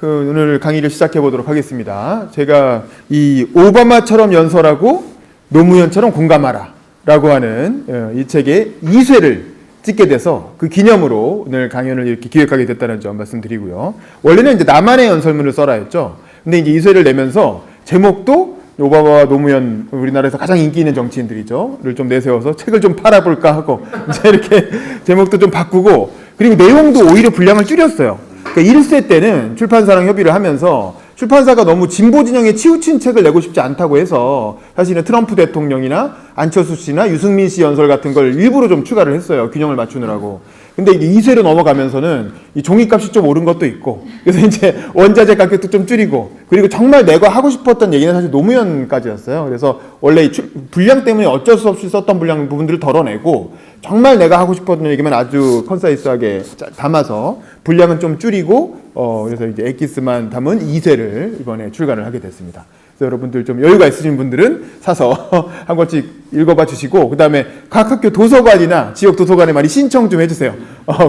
오늘 강의를 시작해 보도록 하겠습니다. 제가 이 오바마처럼 연설하고 노무현처럼 공감하라 라고 하는 이 책의 2쇄를 찍게 돼서 그 기념으로 오늘 강연을 이렇게 기획하게 됐다는 점 말씀드리고요. 원래는 이제 나만의 연설문을 써라였죠. 근데 이제 2쇄를 내면서 제목도 오바마와 노무현, 우리나라에서 가장 인기 있는 정치인들이죠.를 좀 내세워서 책을 좀 팔아볼까 하고 이제 이렇게 제목도 좀 바꾸고, 그리고 내용도 오히려 분량을 줄였어요. 그러니까 1쇄 때는 출판사랑 협의를 하면서 출판사가 너무 진보 진영에 치우친 책을 내고 싶지 않다고 해서 사실은 트럼프 대통령이나 안철수 씨나 유승민 씨 연설 같은 걸 일부러 좀 추가를 했어요. 균형을 맞추느라고. 근데 이게 2쇄로 넘어가면서는 이 종이값이 좀 오른 것도 있고, 그래서 이제 원자재 가격도 좀 줄이고, 그리고 정말 내가 하고 싶었던 얘기는 사실 노무현까지였어요. 그래서 원래 분량 때문에 어쩔 수 없이 썼던 분량 부분들을 덜어내고, 정말 내가 하고 싶었던 얘기만 아주 컨사이스하게 담아서 분량은 좀 줄이고, 그래서 이제 엑기스만 담은 2쇄를 이번에 출간을 하게 됐습니다. 그래서 여러분들 좀 여유가 있으신 분들은 사서 한 권씩 읽어봐 주시고, 그 다음에 각 학교 도서관이나 지역 도서관에 많이 신청 좀 해주세요.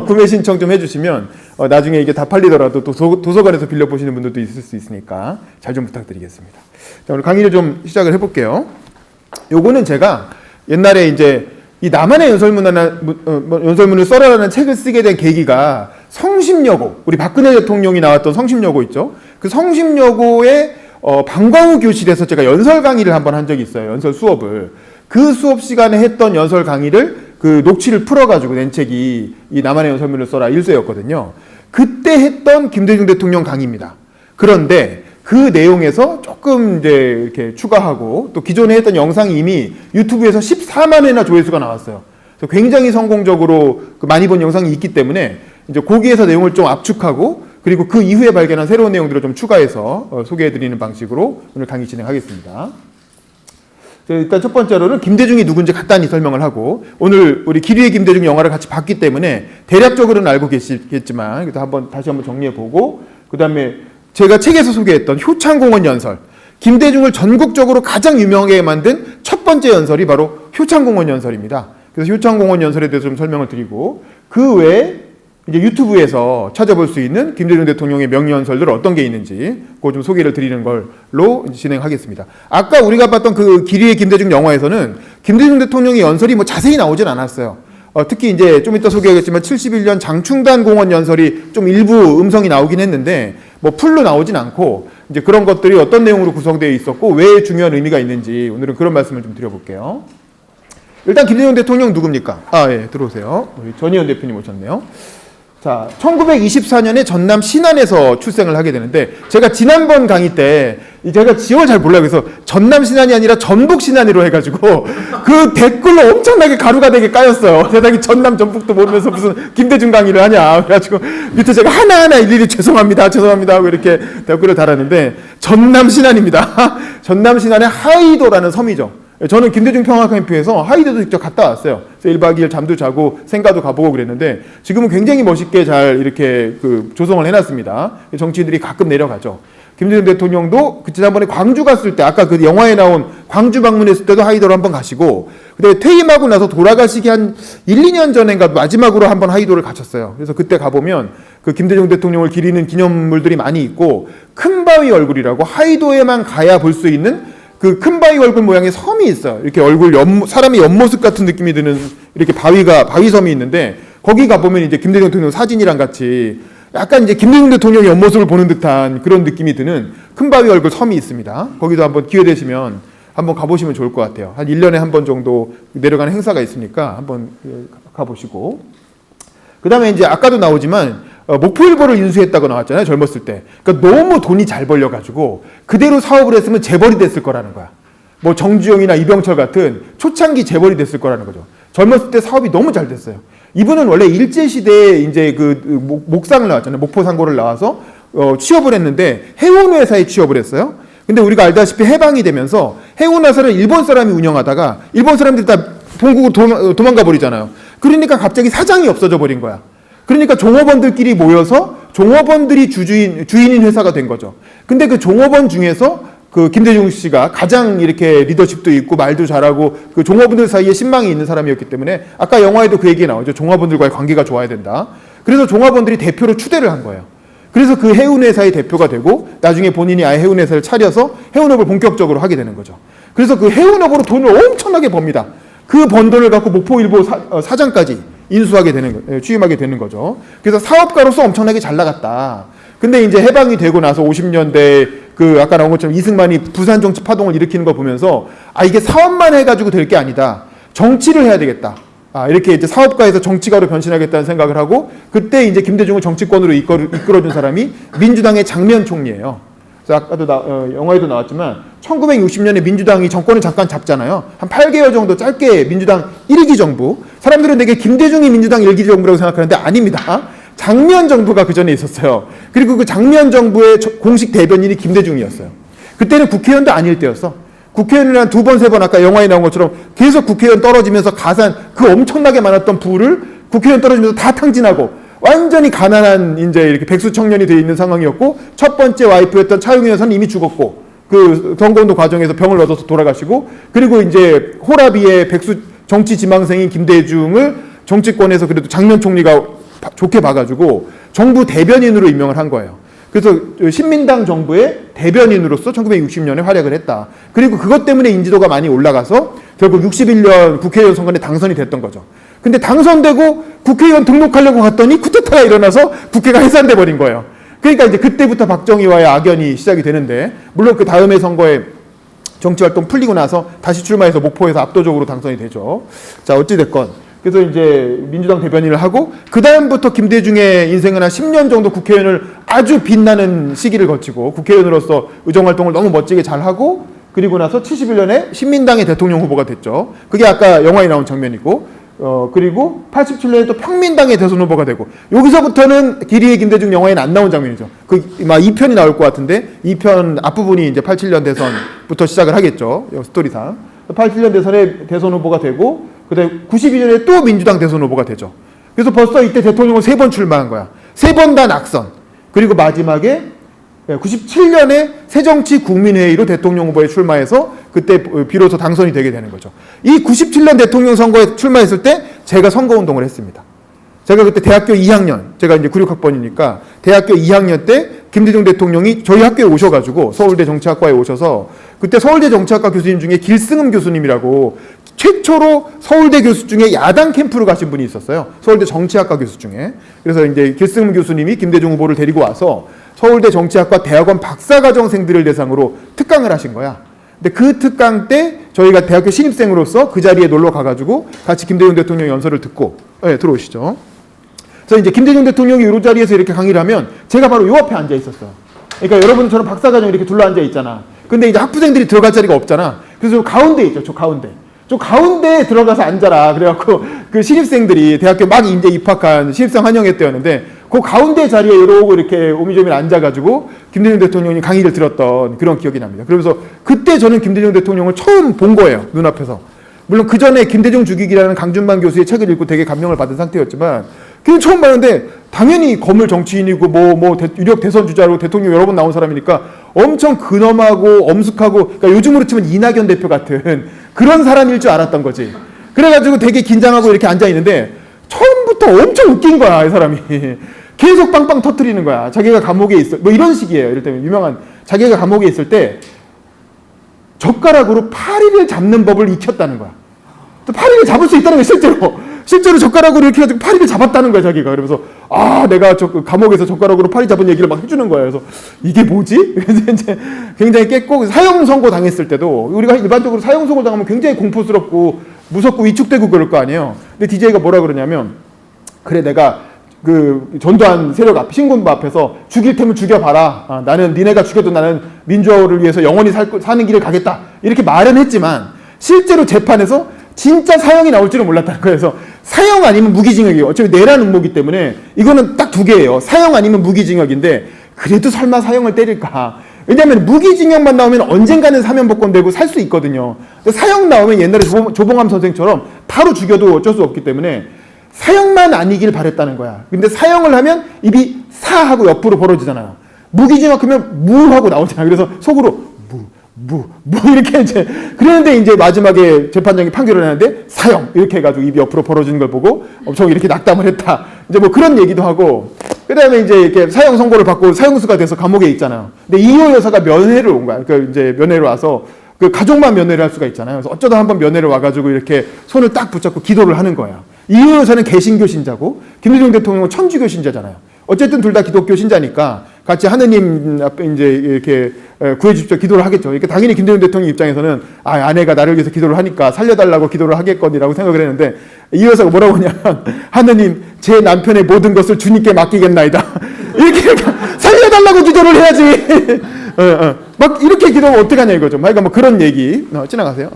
구매 신청 좀 해주시면 나중에 이게 다 팔리더라도 또 도서관에서 빌려보시는 분들도 있을 수 있으니까 잘 좀 부탁드리겠습니다. 자, 오늘 강의를 좀 시작을 해볼게요. 요거는 제가 옛날에 이제 이 나만의 연설문을 써라라는 책을 쓰게 된 계기가 성심여고, 우리 박근혜 대통령이 나왔던 성심여고 있죠. 그 성심여고의 방과후 교실에서 제가 연설 강의를 한번 한 적이 있어요. 연설 수업을. 그 수업 시간에 했던 연설 강의를 그 녹취를 풀어가지고 낸 책이 이 나만의 연설문을 써라 1쇄였거든요. 그때 했던 김대중 대통령 강의입니다. 그런데 그 내용에서 조금 이제 이렇게 추가하고, 또 기존에 했던 영상이 이미 유튜브에서 14만 회나 조회수가 나왔어요. 그래서 굉장히 성공적으로 많이 본 영상이 있기 때문에 이제 거기에서 내용을 좀 압축하고, 그리고 그 이후에 발견한 새로운 내용들을 좀 추가해서 소개해드리는 방식으로 오늘 강의 진행하겠습니다. 일단 첫 번째로는 김대중이 누군지 간단히 설명을 하고, 오늘 우리 기리의 김대중 영화를 같이 봤기 때문에 대략적으로는 알고 계시겠지만 다시 한번 정리해보고, 그 다음에 제가 책에서 소개했던 효창공원 연설, 김대중을 전국적으로 가장 유명하게 만든 첫 번째 연설이 바로 효창공원 연설입니다. 그래서 효창공원 연설에 대해서 좀 설명을 드리고, 그 외에 이제 유튜브에서 찾아볼 수 있는 김대중 대통령의 명연설들 어떤 게 있는지 그거 좀 소개를 드리는 걸로 진행하겠습니다. 아까 우리가 봤던 그 기리의 김대중 영화에서는 김대중 대통령의 연설이 뭐 자세히 나오진 않았어요. 특히 이제 좀 이따 소개하겠지만 71년 장충단 공원 연설이 좀 일부 음성이 나오긴 했는데 뭐 풀로 나오진 않고, 이제 그런 것들이 어떤 내용으로 구성되어 있었고 왜 중요한 의미가 있는지 오늘은 그런 말씀을 좀 드려볼게요. 일단 김대중 대통령 누굽니까? 예, 들어오세요. 우리 전희연 대표님 오셨네요. 자, 1924년에 전남 신안에서 출생을 하게 되는데, 제가 지난번 강의 때 제가 지역을 잘 몰라요. 그래서 전남 신안이 아니라 전북 신안으로 해가지고 그 댓글로 엄청나게 가루가 되게 까였어요. 세상에 전남 전북도 모르면서 무슨 김대중 강의를 하냐. 그래가지고 밑에 제가 하나하나 일일이 죄송합니다 하고 이렇게 댓글을 달았는데, 전남 신안입니다. 전남 신안의 하이도라는 섬이죠. 저는 김대중 평화 캠프에서 하이도도 직접 갔다 왔어요. 그래서 1박 2일 잠도 자고 생가도 가보고 그랬는데, 지금은 굉장히 멋있게 잘 이렇게 조성을 해놨습니다. 정치인들이 가끔 내려가죠. 김대중 대통령도 지난번에 광주 갔을 때, 아까 그 영화에 나온 광주 방문했을 때도 하이도를 한번 가시고, 근데 퇴임하고 나서 돌아가시기 한 1, 2년 전인가 마지막으로 한번 하이도를 가셨어요. 그래서 그때 가보면 그 김대중 대통령을 기리는 기념물들이 많이 있고, 큰바위 얼굴이라고 하이도에만 가야 볼 수 있는 그 큰 바위 얼굴 모양의 섬이 있어요. 이렇게 사람의 옆모습 같은 느낌이 드는 이렇게 바위섬이 있는데, 거기 가보면 이제 김대중 대통령 사진이랑 같이 약간 이제 김대중 대통령의 옆모습을 보는 듯한 그런 느낌이 드는 큰 바위 얼굴 섬이 있습니다. 거기도 한번 기회 되시면 한번 가보시면 좋을 것 같아요. 한 1년에 한 번 정도 내려가는 행사가 있으니까 한번 가보시고. 그 다음에 이제 아까도 나오지만 목포일보를 인수했다고 나왔잖아요. 젊었을 때. 그러니까 너무 돈이 잘 벌려가지고 그대로 사업을 했으면 재벌이 됐을 거라는 거야. 뭐 정주영이나 이병철 같은 초창기 재벌이 됐을 거라는 거죠. 젊었을 때 사업이 너무 잘 됐어요. 이분은 원래 일제시대에 이제 목상을 나왔잖아요. 목포상고를 나와서 취업을 했는데 해운회사에 취업을 했어요. 근데 우리가 알다시피 해방이 되면서 해운회사를 일본 사람이 운영하다가 일본 사람들이 다 본국으로 도망가 버리잖아요. 그러니까 갑자기 사장이 없어져 버린 거야. 그러니까 종업원들끼리 모여서 종업원들이 주인인 회사가 된 거죠. 근데 그 종업원 중에서 그 김대중 씨가 가장 이렇게 리더십도 있고 말도 잘하고 그 종업원들 사이에 신망이 있는 사람이었기 때문에 아까 영화에도 그 얘기 나오죠. 종업원들과의 관계가 좋아야 된다. 그래서 종업원들이 대표로 추대를 한 거예요. 그래서 그 해운회사의 대표가 되고 나중에 본인이 아예 해운회사를 차려서 해운업을 본격적으로 하게 되는 거죠. 그래서 그 해운업으로 돈을 엄청나게 법니다. 그 번 돈을 갖고 목포일보 사장까지 인수하게 되는, 취임하게 되는 거죠. 그래서 사업가로서 엄청나게 잘 나갔다. 근데 이제 해방이 되고 나서 50년대 그 아까 나온 것처럼 이승만이 부산 정치 파동을 일으키는 거 보면서 아, 이게 사업만 해가지고 될 게 아니다. 정치를 해야 되겠다. 아, 이렇게 이제 사업가에서 정치가로 변신하겠다는 생각을 하고 그때 이제 김대중을 정치권으로 이끌어준 사람이 민주당의 장면 총리예요. 그래서 아까도 영화에도 나왔지만 1960년에 민주당이 정권을 잠깐 잡잖아요. 한 8개월 정도 짧게 민주당 1기 정부. 사람들은 되게 김대중이 민주당 1기 정부라고 생각하는데 아닙니다. 장면 정부가 그 전에 있었어요. 그리고 그 장면 정부의 공식 대변인이 김대중이었어요. 그때는 국회의원도 아닐 때였어. 국회의원을 한 2번, 3번 아까 영화에 나온 것처럼 계속 국회의원 떨어지면서 가산 그 엄청나게 많았던 부를 국회의원 떨어지면서 다 탕진하고 완전히 가난한 이제 이렇게 백수 청년이 되어 있는 상황이었고 첫 번째 와이프였던 차용희 여사는 이미 죽었고 그 선거운동 과정에서 병을 얻어서 돌아가시고 그리고 이제 호라비의 백수 정치 지망생인 김대중을 정치권에서 그래도 장면 총리가 좋게 봐가지고 정부 대변인으로 임명을 한 거예요. 그래서 신민당 정부의 대변인으로서 1960년에 활약을 했다. 그리고 그것 때문에 인지도가 많이 올라가서 결국 61년 국회의원 선거에 당선이 됐던 거죠. 근데 당선되고 국회의원 등록하려고 갔더니 쿠데타가 일어나서 국회가 해산돼 버린 거예요. 그러니까 이제 그때부터 박정희와의 악연이 시작이 되는데 물론 그 다음에 선거에 정치활동 풀리고 나서 다시 출마해서 목포에서 압도적으로 당선이 되죠. 자, 어찌됐건 그래서 이제 민주당 대변인을 하고 그 다음부터 김대중의 인생은 한 10년 정도 국회의원을 아주 빛나는 시기를 거치고 국회의원으로서 의정활동을 너무 멋지게 잘하고 그리고 나서 71년에 신민당의 대통령 후보가 됐죠. 그게 아까 영화에 나온 장면이고 그리고 87년에 또 평민당의 대선 후보가 되고 여기서부터는 기리의 김대중 영화에는 안 나온 장면이죠. 막 2편이 나올 것 같은데 2편 앞부분이 이제 87년 대선부터 시작을 하겠죠. 스토리상. 87년 대선에 대선 후보가 되고 그다음에 92년에 또 민주당 대선 후보가 되죠. 그래서 벌써 이때 대통령을 3번 출마한 거야. 3번 다 낙선. 그리고 마지막에 97년에 새정치국민회의로 대통령 후보에 출마해서 그때 비로소 당선이 되게 되는 거죠. 이 97년 대통령 선거에 출마했을 때 제가 선거운동을 했습니다. 제가 그때 대학교 2학년, 제가 이제 96학번이니까 대학교 2학년 때 김대중 대통령이 저희 학교에 오셔가지고 서울대 정치학과에 오셔서 그때 서울대 정치학과 교수님 중에 길승흠 교수님이라고 최초로 서울대 교수 중에 야당 캠프로 가신 분이 있었어요. 서울대 정치학과 교수 중에. 그래서 이제 길승흠 교수님이 김대중 후보를 데리고 와서 서울대 정치학과 대학원 박사과정생들을 대상으로 특강을 하신 거야. 근데 그 특강 때 저희가 대학교 신입생으로서 그 자리에 놀러 가가지고 같이 김대중 대통령 연설을 듣고, 네, 들어오시죠. 그래서 이제 김대중 대통령이 이 자리에서 이렇게 강의를 하면 제가 바로 요 앞에 앉아 있었어요. 그러니까 여러분처럼 박사과정 이렇게 둘러 앉아 있잖아. 근데 이제 학부생들이 들어갈 자리가 없잖아. 그래서 가운데 있죠. 저 가운데. 저 가운데에 들어가서 앉아라. 그래갖고 그 신입생들이 대학교 막 이제 입학한 신입생 환영회 때였는데 그 가운데 자리에 이렇게 오미조미 앉아가지고 김대중 대통령이 강의를 들었던 그런 기억이 납니다. 그러면서 그때 저는 김대중 대통령을 처음 본 거예요. 눈앞에서. 물론 그 전에 김대중 주기기라는 강준만 교수의 책을 읽고 되게 감명을 받은 상태였지만 그냥 처음 봤는데 당연히 거물 정치인이고 유력 대선 주자로 대통령 여러 번 나온 사람이니까 엄청 근엄하고 엄숙하고 그러니까 요즘으로 치면 이낙연 대표 같은 그런 사람일 줄 알았던 거지. 그래가지고 되게 긴장하고 이렇게 앉아 있는데 처음부터 엄청 웃긴 거야, 이 사람이. 계속 빵빵 터뜨리는 거야. 자기가 감옥에 있어. 뭐 이런 식이에요. 이럴 때면 유명한 자기가 감옥에 있을 때 젓가락으로 파리를 잡는 법을 익혔다는 거야. 또 파리를 잡을 수 있다는 거야, 실제로 젓가락으로 이렇게 해가지고 파리를 잡았다는 거야, 자기가. 그러면서 아, 내가 감옥에서 젓가락으로 파리 잡은 얘기를 막 해주는 거야. 그래서 이게 뭐지? 그래서 이제 굉장히 깼고 사형 선고 당했을 때도 우리가 일반적으로 사형 선고 당하면 굉장히 공포스럽고 무섭고 위축되고 그럴 거 아니에요. 근데 DJ가 뭐라 그러냐면 그래 내가 그 전두환 세력 앞 신군부 앞에서 죽일 테면 죽여봐라. 아, 나는 니네가 죽여도 나는 민주화를 위해서 영원히 사는 길을 가겠다. 이렇게 말은 했지만 실제로 재판에서 진짜 사형이 나올 줄은 몰랐다는 거예요. 그래서 사형 아니면 무기징역이에요. 어차피 내란 음모기 때문에 이거는 딱 2개예요. 사형 아니면 무기징역인데 그래도 설마 사형을 때릴까? 왜냐하면 무기징역만 나오면 언젠가는 사면복권되고 살 수 있거든요. 근데 사형 나오면 옛날에 조봉암 선생처럼 바로 죽여도 어쩔 수 없기 때문에 사형만 아니길 바랬다는 거야. 근데 사형을 하면 입이 사하고 옆으로 벌어지잖아요. 무기징역 하면 무하고 나오잖아요. 그래서 속으로 무 이렇게 이제 그랬는데 이제 마지막에 재판장이 판결을 하는데 사형 이렇게 해가지고 입이 옆으로 벌어지는 걸 보고 엄청 이렇게 낙담을 했다. 이제 뭐 그런 얘기도 하고 그 다음에 이제 이렇게 사형 선고를 받고 사형수가 돼서 감옥에 있잖아요. 근데 이호 여사가 면회를 온 거야. 그 이제 면회를 와서 그 가족만 면회를 할 수가 있잖아요. 그래서 어쩌다 한번 면회를 와가지고 이렇게 손을 딱 붙잡고 기도를 하는 거야. 이호 여사는 개신교 신자고 김대중 대통령은 천주교 신자잖아요. 어쨌든 둘 다 기독교 신자니까 같이 하느님 앞에 이제 이렇게 구해주십시오 기도를 하겠죠. 그러니까 당연히 김대중 대통령 입장에서는 아내가 나를 위해서 기도를 하니까 살려달라고 기도를 하겠거니라고 생각을 했는데 이 여사가 뭐라고 하냐면 하느님 제 남편의 모든 것을 주님께 맡기겠나이다. 이렇게 살려달라고 기도를 해야지. 막 이렇게 기도하면 어떡하냐 이거죠. 그러니까 뭐 그런 얘기 지나가세요.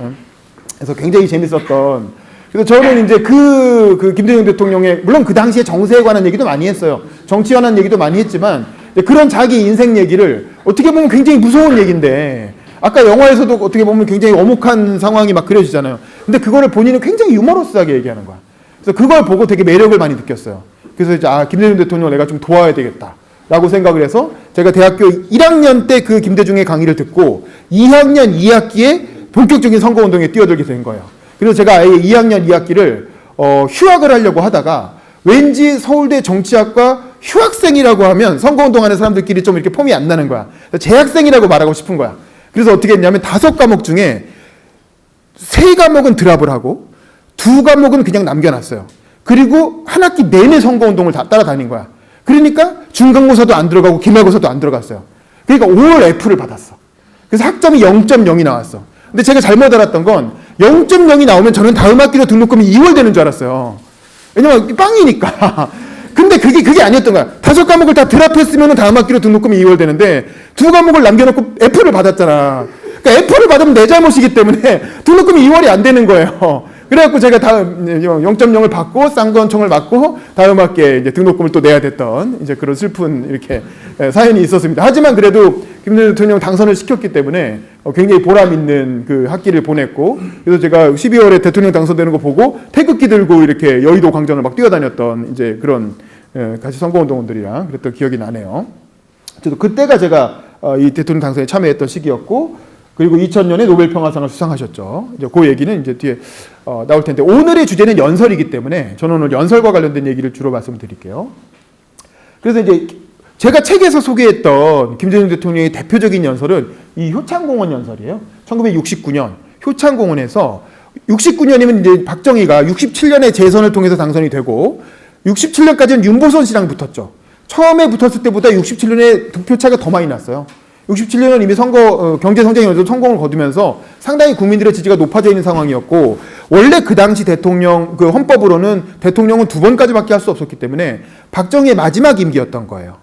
그래서 굉장히 재밌었던. 그래서 저는 이제 그 김대중 대통령의 물론 그 당시에 정세에 관한 얘기도 많이 했어요. 정치에 관한 얘기도 많이 했지만 그런 자기 인생 얘기를 어떻게 보면 굉장히 무서운 얘기인데 아까 영화에서도 어떻게 보면 굉장히 엄혹한 상황이 막 그려지잖아요. 근데 그거를 본인은 굉장히 유머러스하게 얘기하는 거야. 그래서 그걸 보고 되게 매력을 많이 느꼈어요. 그래서 이제 김대중 대통령 내가 좀 도와야 되겠다라고 생각을 해서 제가 대학교 1학년 때 그 김대중의 강의를 듣고 2학년 2학기에 본격적인 선거운동에 뛰어들게 된 거예요. 그래서 제가 아예 2학년 2학기를 휴학을 하려고 하다가 왠지 서울대 정치학과 휴학생이라고 하면 선거운동하는 사람들끼리 좀 이렇게 폼이 안 나는 거야. 재학생이라고 말하고 싶은 거야. 그래서 어떻게 했냐면 5과목 중에 3과목은 드랍을 하고 2과목은 그냥 남겨놨어요. 그리고 한 학기 내내 선거운동을 다 따라다닌 거야. 그러니까 중간고사도 안 들어가고 기말고사도 안 들어갔어요. 그러니까 올 F를 받았어. 그래서 학점이 0.0이 나왔어. 근데 제가 잘못 알았던 건 0.0이 나오면 저는 다음 학기로 등록금이 2월 되는 줄 알았어요. 왜냐면 빵이니까. 근데 그게 아니었던 거야. 5과목을 다 드랍했으면 다음 학기로 등록금이 2월 되는데 2과목을 남겨놓고 F를 받았잖아. 그러니까 F를 받으면 내 잘못이기 때문에 등록금이 2월이 안 되는 거예요. 그래갖고 제가 다음 0.0을 받고 쌍권총을 맞고 다음 학기에 이제 등록금을 또 내야 됐던 이제 그런 슬픈 이렇게 사연이 있었습니다. 하지만 그래도 김대중 대통령 당선을 시켰기 때문에 굉장히 보람 있는 그 학기를 보냈고 그래서 제가 12월에 대통령 당선되는 거 보고 태극기 들고 이렇게 여의도 광장을 막 뛰어다녔던 이제 그런 같이 선거운동원들이랑 그랬던 기억이 나네요. 저도 그때가 제가 이 대통령 당선에 참여했던 시기였고 그리고 2000년에 노벨 평화상을 수상하셨죠. 이제 그 얘기는 이제 뒤에 나올 텐데 오늘의 주제는 연설이기 때문에 저는 오늘 연설과 관련된 얘기를 주로 말씀드릴게요. 그래서 이제 제가 책에서 소개했던 김대중 대통령의 대표적인 연설은 이 효창공원 연설이에요. 1969년 효창공원에서 69년이면 이제 박정희가 67년에 재선을 통해서 당선이 되고 67년까지는 윤보선 씨랑 붙었죠. 처음에 붙었을 때보다 67년에 득표차가 더 많이 났어요. 67년은 이미 경제 성장에서 성공을 거두면서 상당히 국민들의 지지가 높아져 있는 상황이었고 원래 그 당시 대통령 그 헌법으로는 대통령은 2번까지밖에 할 수 없었기 때문에 박정희의 마지막 임기였던 거예요.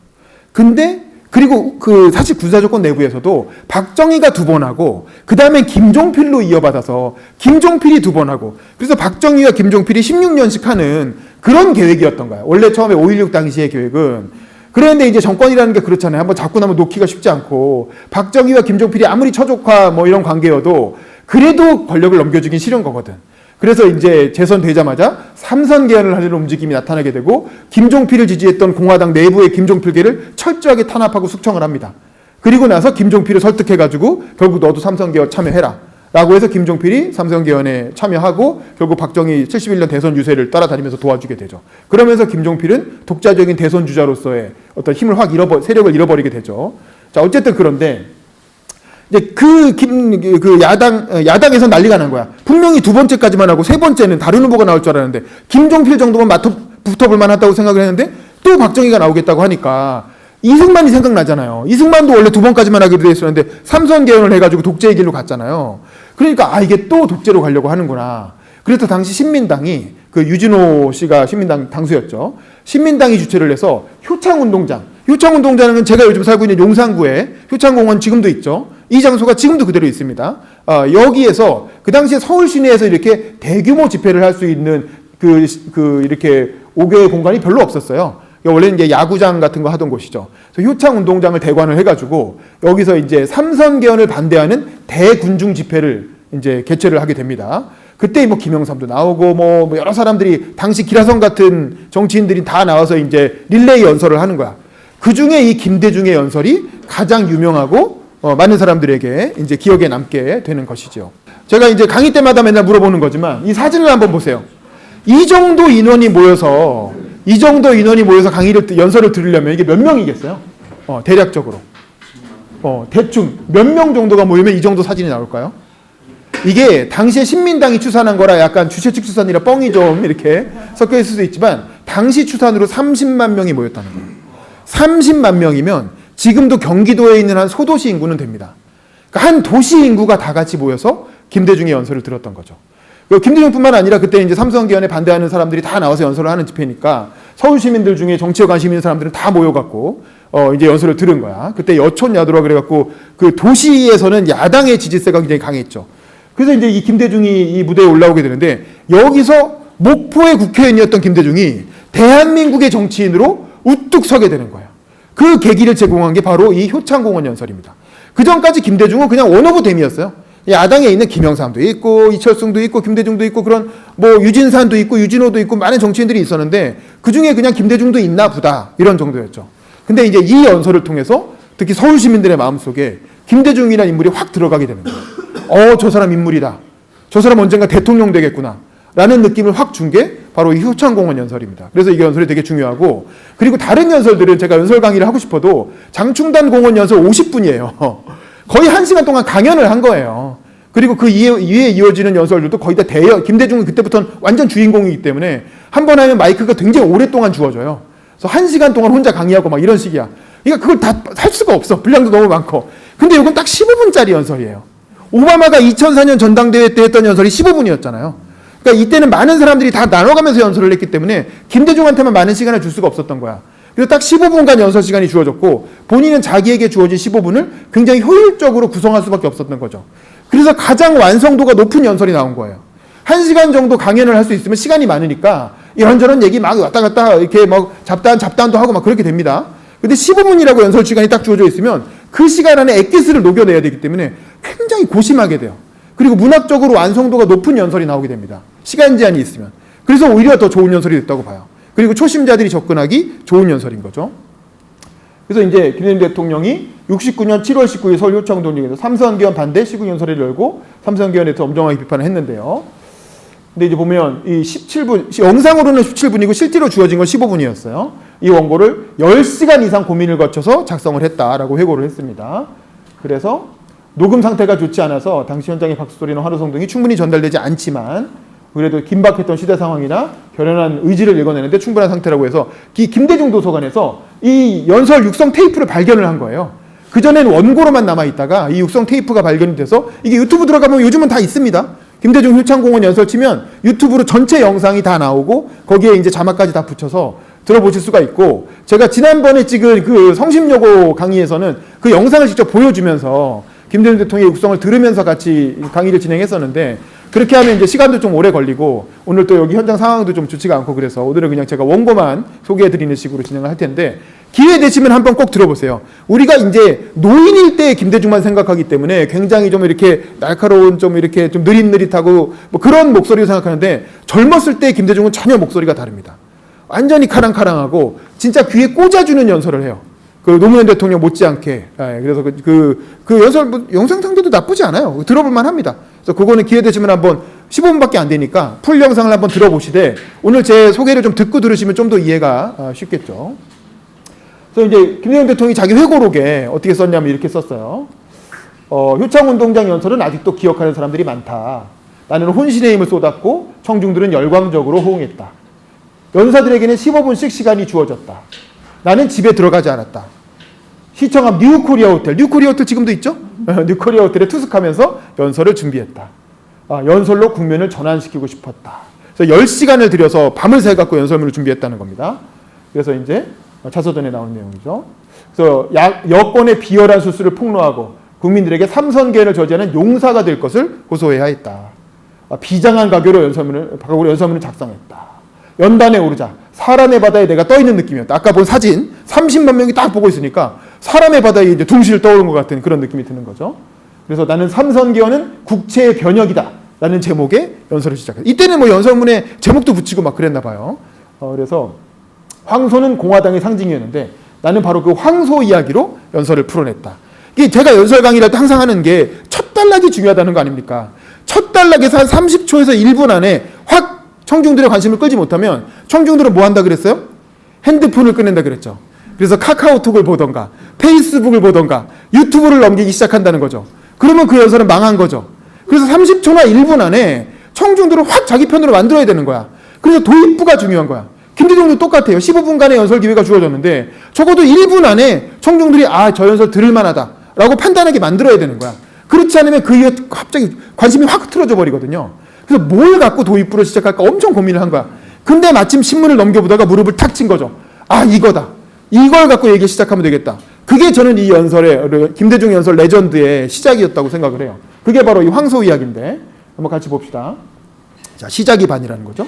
근데 그리고 그 사실 군사조건 내부에서도 박정희가 2번 하고 그 다음에 김종필로 이어받아서 김종필이 2번 하고 그래서 박정희와 김종필이 16년씩 하는 그런 계획이었던 거예요. 원래 처음에 5.16 당시의 계획은. 그런데 이제 정권이라는 게 그렇잖아요. 한번 잡고 나면 놓기가 쉽지 않고 박정희와 김종필이 아무리 처족화 뭐 이런 관계여도 그래도 권력을 넘겨주긴 싫은 거거든. 그래서 이제 재선되자마자 3선 개헌을 하려는 움직임이 나타나게 되고 김종필을 지지했던 공화당 내부의 김종필계를 철저하게 탄압하고 숙청을 합니다. 그리고 나서 김종필을 설득해가지고 결국 너도 3선 개헌 참여해라. 라고 해서 김종필이 3선 개헌에 참여하고 결국 박정희 71년 대선 유세를 따라다니면서 도와주게 되죠. 그러면서 김종필은 독자적인 대선 주자로서의 어떤 힘을 세력을 잃어버리게 되죠. 자, 어쨌든 그런데 이제 야당에서 난리가 난 거야. 분명히 2번째까지만 하고 3번째는 다른 후보가 나올 줄 알았는데 김종필 정도만 붙어볼 만하다고 생각을 했는데 또 박정희가 나오겠다고 하니까 이승만이 생각나잖아요. 이승만도 원래 2번까지만 하기로 돼 있었는데 3선 개헌을 해가지고 독재의 길로 갔잖아요. 그러니까 이게 또 독재로 가려고 하는구나. 그래서 당시 신민당이 그 유진호 씨가 신민당 당수였죠. 신민당이 주최를 해서 효창운동장은 제가 요즘 살고 있는 용산구에 효창공원 지금도 있죠. 이 장소가 지금도 그대로 있습니다. 여기에서 그 당시에 서울 시내에서 이렇게 대규모 집회를 할 수 있는 이렇게 5개의 공간이 별로 없었어요. 원래는 이제 야구장 같은 거 하던 곳이죠. 그래서 효창운동장을 대관을 해가지고 여기서 이제 3선 개헌을 반대하는 대군중 집회를 이제 개최를 하게 됩니다. 그때 뭐 김영삼도 나오고 뭐 여러 사람들이 당시 기라성 같은 정치인들이 다 나와서 이제 릴레이 연설을 하는 거야. 그 중에 이 김대중의 연설이 가장 유명하고 많은 사람들에게 이제 기억에 남게 되는 것이죠. 제가 이제 강의 때마다 맨날 물어보는 거지만 이 사진을 한번 보세요. 이 정도 인원이 모여서 이 정도 인원이 모여서 연설을 들으려면 이게 몇 명이겠어요? 대략적으로. 대충 몇 명 정도가 모이면 이 정도 사진이 나올까요? 이게 당시에 신민당이 추산한 거라 약간 주최 측 추산이라 뻥이 좀 이렇게 섞여 있을 수 있지만 당시 추산으로 30만 명이 모였다는 거예요. 30만 명이면 지금도 경기도에 있는 한 소도시 인구는 됩니다. 그러니까 한 도시 인구가 다 같이 모여서 김대중의 연설을 들었던 거죠. 김대중뿐만 아니라 그때 이제 삼성개헌에 반대하는 사람들이 다 나와서 연설을 하는 집회니까 서울 시민들 중에 정치에 관심 있는 사람들은 다 모여갖고 이제 연설을 들은 거야. 그때 여촌야도라 그래갖고 그 도시에서는 야당의 지지세가 굉장히 강했죠. 그래서 이제 이 김대중이 이 무대에 올라오게 되는데 여기서 목포의 국회의원이었던 김대중이 대한민국의 정치인으로 우뚝 서게 되는 거예요. 그 계기를 제공한 게 바로 이 효창공원 연설입니다. 그 전까지 김대중은 그냥 원오브 댐이었어요. 야당에 있는 김영삼도 있고 이철승도 있고 김대중도 있고 그런 뭐 유진산도 있고 유진호도 있고 많은 정치인들이 있었는데 그중에 그냥 김대중도 있나 보다 이런 정도였죠. 근데 이제 이 연설을 통해서 특히 서울 시민들의 마음속에 김대중이라는 인물이 확 들어가게 되는 거예요. 저 사람 인물이다. 저 사람 언젠가 대통령 되겠구나. 라는 느낌을 확 준 게 바로 이 효창공원 연설입니다. 그래서 이 연설이 되게 중요하고 그리고 다른 연설들은 제가 연설 강의를 하고 싶어도 장충단 공원 연설 50분이에요. 거의 1시간 동안 강연을 한 거예요. 그리고 그 이후에 이어지는 연설들도 거의 다 김대중은 그때부터는 완전 주인공이기 때문에 한 번 하면 마이크가 굉장히 오랫동안 주어져요. 그래서 1시간 동안 혼자 강의하고 막 이런 식이야. 그러니까 그걸 다 할 수가 없어. 분량도 너무 많고. 근데 이건 딱 15분짜리 연설이에요. 오바마가 2004년 전당대회 때 했던 연설이 15분이었잖아요. 그러니까 이때는 많은 사람들이 다 나눠가면서 연설을 했기 때문에 김대중한테만 많은 시간을 줄 수가 없었던 거야. 그래서 딱 15분간 연설 시간이 주어졌고 본인은 자기에게 주어진 15분을 굉장히 효율적으로 구성할 수밖에 없었던 거죠. 그래서 가장 완성도가 높은 연설이 나온 거예요. 1시간 정도 강연을 할 수 있으면 시간이 많으니까 이런저런 얘기 막 왔다 갔다 이렇게 막 잡담도 하고 막 그렇게 됩니다. 근데 15분이라고 연설 시간이 딱 주어져 있으면 그 시간 안에 엑기스를 녹여내야 되기 때문에 굉장히 고심하게 돼요. 그리고 문학적으로 완성도가 높은 연설이 나오게 됩니다. 시간 제한이 있으면. 그래서 오히려 더 좋은 연설이 됐다고 봐요. 그리고 초심자들이 접근하기 좋은 연설인 거죠. 그래서 이제 김대중 대통령이 69년 7월 19일 서울 효창동에서 삼선개헌 반대 시국연설회를 열고 삼선개헌에 대해서 엄정하게 비판을 했는데요. 근데 이제 보면 이 17분, 영상으로는 17분이고 실제로 주어진 건 15분이었어요. 이 원고를 10시간 이상 고민을 거쳐서 작성을 했다라고 회고를 했습니다. 그래서 녹음 상태가 좋지 않아서 당시 현장의 박수소리나 환호성 등이 충분히 전달되지 않지만 그래도 긴박했던 시대 상황이나 결연한 의지를 읽어내는데 충분한 상태라고 해서 이 김대중 도서관에서 이 연설 육성 테이프를 발견을 한 거예요. 그전엔 원고로만 남아있다가 이 육성 테이프가 발견이 돼서 이게 유튜브 들어가면 요즘은 다 있습니다. 김대중 효창공원 연설 치면 유튜브로 전체 영상이 다 나오고 거기에 이제 자막까지 다 붙여서 들어보실 수가 있고 제가 지난번에 찍은 그 성심여고 강의에서는 그 영상을 직접 보여주면서 김대중 대통령의 육성을 들으면서 같이 강의를 진행했었는데 그렇게 하면 이제 시간도 좀 오래 걸리고 오늘 또 여기 현장 상황도 좀 좋지가 않고 그래서 오늘은 그냥 제가 원고만 소개해드리는 식으로 진행을 할 텐데 기회 되시면 한번 꼭 들어보세요. 우리가 이제 노인일 때 김대중만 생각하기 때문에 굉장히 좀 이렇게 날카로운 좀 이렇게 좀 느릿느릿하고 뭐 그런 목소리를 생각하는데 젊었을 때 김대중은 전혀 목소리가 다릅니다. 완전히 카랑카랑하고 진짜 귀에 꽂아주는 연설을 해요. 그 노무현 대통령 못지않게. 그래서 그 연설 영상 상태도 나쁘지 않아요. 들어볼만 합니다. 그래서 그거는 기회 되시면 한번 15분밖에 안 되니까 풀 영상을 한번 들어보시되 오늘 제 소개를 좀 듣고 들으시면 좀 더 이해가 쉽겠죠. 그래서 이제 김대중 대통령이 자기 회고록에 어떻게 썼냐면 이렇게 썼어요. 효창운동장 연설은 아직도 기억하는 사람들이 많다. 나는 혼신의 힘을 쏟았고 청중들은 열광적으로 호응했다. 연사들에게는 15분씩 시간이 주어졌다. 나는 집에 들어가지 않았다. 시청 앞 뉴코리아 호텔, 뉴코리아 호텔 지금도 있죠? 뉴코리아 호텔에 투숙하면서 연설을 준비했다. 연설로 국면을 전환시키고 싶었다. 그래서 10시간을 들여서 밤을 새갖고 연설문을 준비했다는 겁니다. 그래서 이제 자서전에 나온 내용이죠. 그래서 여권의 비열한 수수를 폭로하고 국민들에게 삼선개헌을 저지하는 용사가 될 것을 고소해야 했다. 비장한 각오로 연설문을 작성했다. 연단에 오르자 사람의 바다에 내가 떠 있는 느낌이었다. 아까 본 사진 30만 명이 딱 보고 있으니까 사람의 바다에 이제 둥실 떠오른 것 같은 그런 느낌이 드는 거죠. 그래서 나는 삼선개헌은 국체의 변혁이다 라는 제목의 연설을 시작했다. 이때는 뭐 연설문에 제목도 붙이고 막 그랬나 봐요. 그래서 황소는 공화당의 상징이었는데 나는 바로 그 황소 이야기로 연설을 풀어냈다. 이게 제가 연설 강의를 할 때 항상 하는 게 첫 단락이 중요하다는 거 아닙니까? 첫 단락에서 한 30초에서 1분 안에 확 청중들의 관심을 끌지 못하면 청중들은 뭐 한다 그랬어요? 핸드폰을 끊는다 그랬죠. 그래서 카카오톡을 보던가 페이스북을 보던가 유튜브를 넘기기 시작한다는 거죠. 그러면 그 연설은 망한 거죠. 그래서 30초나 1분 안에 청중들을 확 자기 편으로 만들어야 되는 거야. 그래서 도입부가 중요한 거야. 김대중도 똑같아요. 15분간의 연설 기회가 주어졌는데 적어도 1분 안에 청중들이 저 연설 들을 만하다 라고 판단하게 만들어야 되는 거야. 그렇지 않으면 그 이후에 갑자기 관심이 확 틀어져 버리거든요. 그래서 뭘 갖고 도입부를 시작할까 엄청 고민을 한 거야. 근데 마침 신문을 넘겨보다가 무릎을 탁 친 거죠. 이거다. 이걸 갖고 얘기 시작하면 되겠다. 그게 저는 이 연설의, 김대중 연설 레전드의 시작이었다고 생각을 해요. 그게 바로 이 황소 이야기인데, 한번 같이 봅시다. 자, 시작이 반이라는 거죠.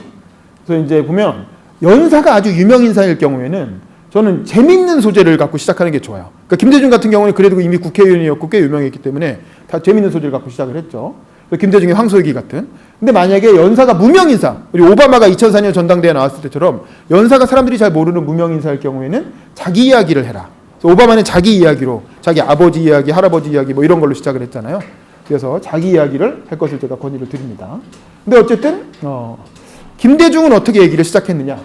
그래서 이제 보면, 연사가 아주 유명 인사일 경우에는 저는 재밌는 소재를 갖고 시작하는 게 좋아요. 그러니까 김대중 같은 경우는 그래도 이미 국회의원이었고 꽤 유명했기 때문에 다 재밌는 소재를 갖고 시작을 했죠. 김대중의 황소얘기 같은. 근데 만약에 연사가 무명 인사, 우리 오바마가 2004년 전당대회 나왔을 때처럼 연사가 사람들이 잘 모르는 무명 인사일 경우에는 자기 이야기를 해라. 그래서 오바마는 자기 이야기로 자기 아버지 이야기, 할아버지 이야기 뭐 이런 걸로 시작을 했잖아요. 그래서 자기 이야기를 할 것을 제가 건의를 드립니다. 근데 어쨌든 김대중은 어떻게 얘기를 시작했느냐?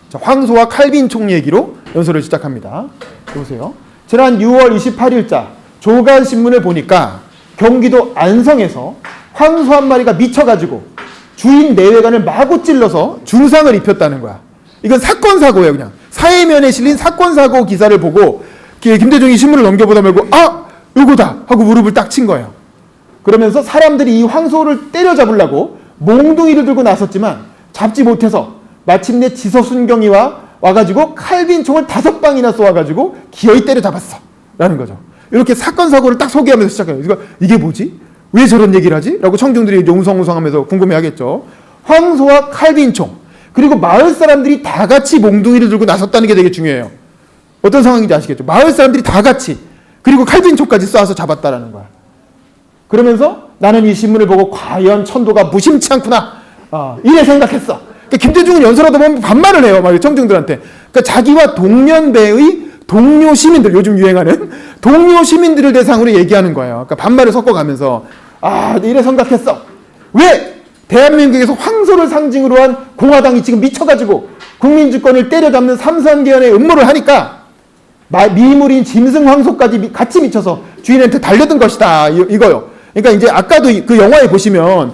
자, 황소와 칼빈 총 얘기로 연설을 시작합니다. 보세요. 지난 6월 28일자 조간신문을 보니까 경기도 안성에서 황소 한 마리가 미쳐가지고 주인 내외관을 마구 찔러서 중상을 입혔다는 거야. 이건 사건 사고예요. 그냥 사회면에 실린 사건 사고 기사를 보고 김대중이 신문을 넘겨보다 말고 요거다 하고 무릎을 딱 친 거예요. 그러면서 사람들이 이 황소를 때려잡으려고 몽둥이를 들고 나섰지만 잡지 못해서 마침내 지서순경이 와가지고 칼빈 총을 5방이나 쏘아가지고 기어이 때려잡았어 라는 거죠. 이렇게 사건 사고를 딱 소개하면서 시작해요. 이게 뭐지? 왜 저런 얘기를 하지? 라고 청중들이 이제 웅성웅성하면서 궁금해하겠죠. 황소와 칼빈 총, 그리고 마을 사람들이 다 같이 몽둥이를 들고 나섰다는 게 되게 중요해요. 어떤 상황인지 아시겠죠? 마을 사람들이 다 같이, 그리고 칼빈 총까지 쏴서 잡았다라는 거야. 그러면서 나는 이 신문을 보고 과연 천도가 무심치 않구나, 이래 생각했어. 그러니까 김대중은 연설하다 보면 반말을 해요, 막 청중들한테. 그러니까 자기와 동년배의 동료 시민들, 요즘 유행하는 동료 시민들을 대상으로 얘기하는 거예요. 그러니까 반말을 섞어가면서 이래 생각했어. 왜 대한민국에서 황소를 상징으로 한 공화당이 지금 미쳐가지고 국민주권을 때려잡는 삼선개헌의 음모를 하니까 미물인 짐승 황소까지 같이 미쳐서 주인한테 달려든 것이다, 이거요. 그러니까 이제 아까도 그 영화에 보시면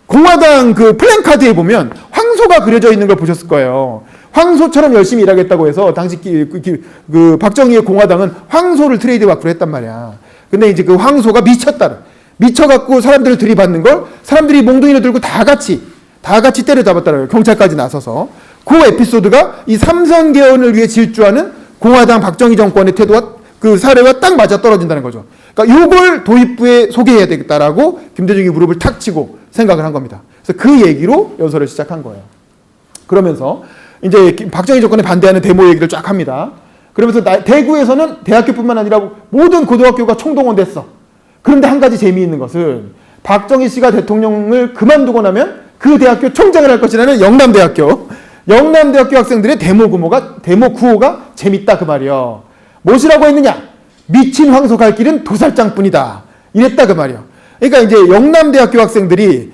공화당 그 플랜카드에 보면 황소가 그려져 있는 걸 보셨을 거예요. 황소처럼 열심히 일하겠다고 해서 당시 그 박정희의 공화당은 황소를 트레이드 마크로 했단 말이야. 근데 이제 그 황소가 미쳐갖고 사람들을 들이받는 걸 사람들이 몽둥이를 들고 다 같이 때려잡았다는 거예요. 경찰까지 나서서. 그 에피소드가 이 삼선개헌을 위해 질주하는 공화당 박정희 정권의 태도와 그 사례와 딱 맞아 떨어진다는 거죠. 그러니까 요걸 도입부에 소개해야 되겠다라고 김대중이 무릎을 탁 치고 생각을 한 겁니다. 그래서 그 얘기로 연설을 시작한 거예요. 그러면서 이제 박정희 정권에 반대하는 데모 얘기를 쫙 합니다. 그러면서 대구에서는 대학교뿐만 아니라 모든 고등학교가 총동원됐어. 그런데 한 가지 재미있는 것은 박정희 씨가 대통령을 그만두고 나면 그 대학교 총장을 할 것이라는 영남대학교 학생들의 데모 구호가 재밌다 그 말이요. 무엇이라고 했느냐? 미친 황소 갈 길은 도살장뿐이다. 이랬다 그 말이요. 그러니까 이제 영남대학교 학생들이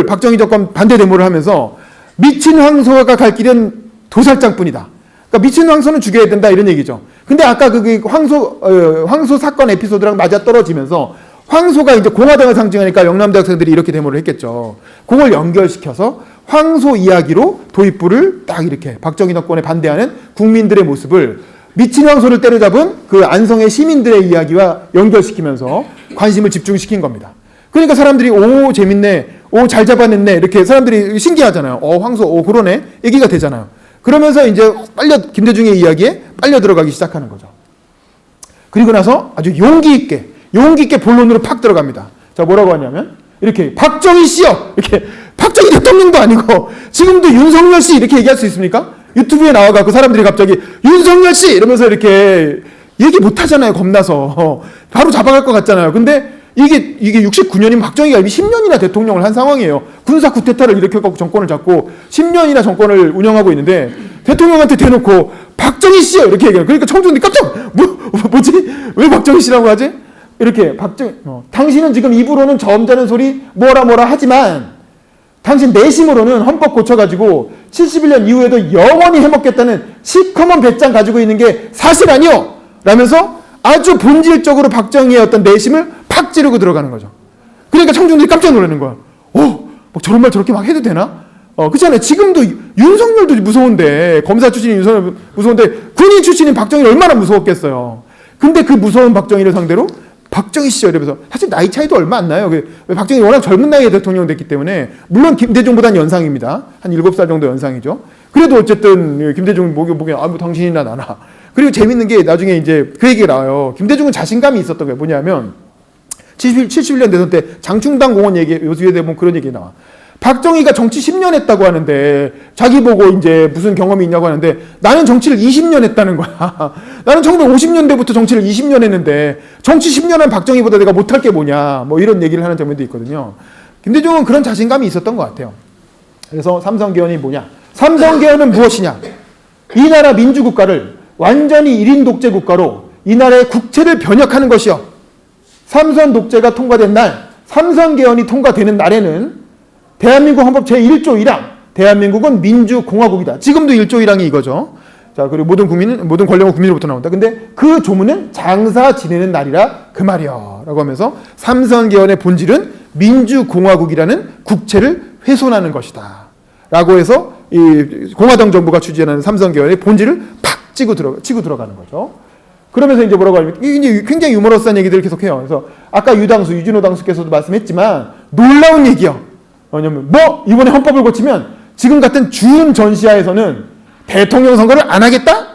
박정희 정권 반대 데모를 하면서 미친 황소가 갈 길은 도살장뿐이다. 그러니까 미친 황소는 죽여야 된다 이런 얘기죠. 근데 아까 그 황소 사건 에피소드랑 맞아 떨어지면서 황소가 이제 공화당을 상징하니까 영남대 학생들이 이렇게 데모를 했겠죠. 그걸 연결시켜서 황소 이야기로 도입부를 딱 이렇게 박정희 정권에 반대하는 국민들의 모습을 미친 황소를 때려잡은 그 안성의 시민들의 이야기와 연결시키면서 관심을 집중시킨 겁니다. 그러니까 사람들이 재밌네, 잘 잡아냈네 이렇게 사람들이 신기하잖아요. 황소, 그러네 얘기가 되잖아요. 그러면서 이제 김대중의 이야기에 빨려 들어가기 시작하는 거죠. 그리고 나서 아주 용기 있게 본론으로 팍 들어갑니다. 자, 뭐라고 하냐면 이렇게 박정희 씨요, 이렇게 박정희 대통령도 아니고 지금도 윤석열 씨 이렇게 얘기할 수 있습니까? 유튜브에 나와갖고 사람들이 갑자기 윤석열 씨 이러면서 이렇게 얘기 못 하잖아요. 겁나서 바로 잡아갈 것 같잖아요. 근데 이게 69년이면 박정희가 이미 10년이나 대통령을 한 상황이에요. 군사 쿠데타를 일으켜갖고 정권을 잡고 10년이나 정권을 운영하고 있는데 대통령한테 대놓고 박정희 씨요 이렇게 얘기해요. 그러니까 청중들이 깜짝 뭐지? 왜 박정희 씨라고 하지? 이렇게 당신은 지금 입으로는 점잖은 소리 뭐라 하지만 당신 내심으로는 헌법 고쳐가지고 71년 이후에도 영원히 해먹겠다는 시커먼 배짱 가지고 있는 게 사실 아니요! 라면서 아주 본질적으로 박정희의 어떤 내심을 팍 찌르고 들어가는 거죠. 그러니까 청중들이 깜짝 놀라는 거야. 막 저런 말 저렇게 막 해도 되나? 그렇잖아요. 지금도 윤석열도 무서운데, 검사 출신인 윤석열 무서운데, 군인 출신인 박정희는 얼마나 무서웠겠어요. 근데 그 무서운 박정희를 상대로 박정희 시절에서 사실 나이 차이도 얼마 안 나요. 박정희 워낙 젊은 나이에 대통령 됐기 때문에, 물론 김대중보다는 연상입니다. 한 7살 정도 연상이죠. 그래도 어쨌든 김대중 보기엔 뭐 당신이나 나나. 그리고 재밌는 게 나중에 이제 그 얘기가 나와요. 김대중은 자신감이 있었던 거예요. 뭐냐면 71년 대선 때 장충당 공원 얘기, 요수에 대본 그런 얘기 나와. 박정희가 정치 10년 했다고 하는데, 자기 보고 이제 무슨 경험이 있냐고 하는데, 나는 정치를 20년 했다는 거야. 나는 1950년대부터 정치를 20년 했는데, 정치 10년 한 박정희보다 내가 못할 게 뭐냐, 뭐 이런 얘기를 하는 장면도 있거든요. 김대중은 그런 자신감이 있었던 것 같아요. 그래서 삼성개헌이 뭐냐? 삼성개헌은 무엇이냐? 이 나라 민주국가를 완전히 1인 독재 국가로 이 나라의 국채를 변혁하는 것이요. 삼선 독재가 통과된 날, 삼선개헌이 통과되는 날에는 대한민국 헌법 제1조 1항, 대한민국은 민주공화국이다. 지금도 1조 1항이 이거죠. 자, 그리고 모든 권력은 국민으로부터 나온다. 근데 그 조문은 장사 지내는 날이라 그 말이야. 라고 하면서 삼선개헌의 본질은 민주공화국이라는 국채를 훼손하는 것이다. 라고 해서 이 공화당 정부가 추진하는 삼선개헌의 본질을 팍 치고 들어가는 거죠. 그러면서 이제 뭐라고 하냐면, 이게 굉장히 유머러스한 얘기들을 계속해요. 그래서 아까 유진호 당수께서도 말씀했지만, 놀라운 얘기요. 뭐냐면, 이번에 헌법을 고치면 지금 같은 주운 전시하에서는 대통령 선거를 안 하겠다?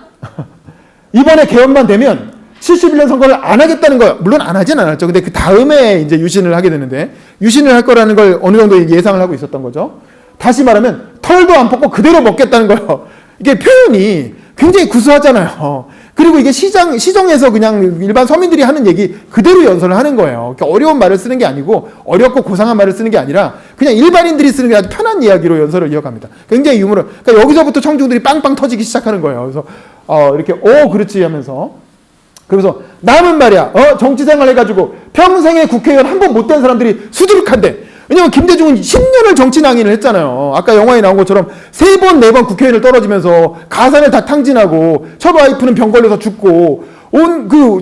이번에 개헌만 되면 71년 선거를 안 하겠다는 거예요. 물론 안 하진 않았죠. 근데 그 다음에 이제 유신을 하게 되는데, 유신을 할 거라는 걸 어느 정도 예상을 하고 있었던 거죠. 다시 말하면, 털도 안 뽑고 그대로 먹겠다는 거예요. 이게 표현이 굉장히 구수하잖아요. 그리고 이게 시정에서 그냥 일반 서민들이 하는 얘기 그대로 연설을 하는 거예요. 그러니까 어려운 말을 쓰는 게 아니고, 어렵고 고상한 말을 쓰는 게 아니라 그냥 일반인들이 쓰는 게 아주 편한 이야기로 연설을 이어갑니다. 굉장히 유머러. 그러니까 여기서부터 청중들이 빵빵 터지기 시작하는 거예요. 그래서 이렇게 그렇지 하면서, 그래서 남은 말이야 정치생활 해가지고 평생에 국회의원 한 번 못 된 사람들이 수두룩한데, 왜냐면 김대중은 10년을 정치 낭인을 했잖아요. 아까 영화에 나온 것처럼 3번, 4번 국회의원을 떨어지면서 가산을 다 탕진하고 첫 와이프는 병 걸려서 죽고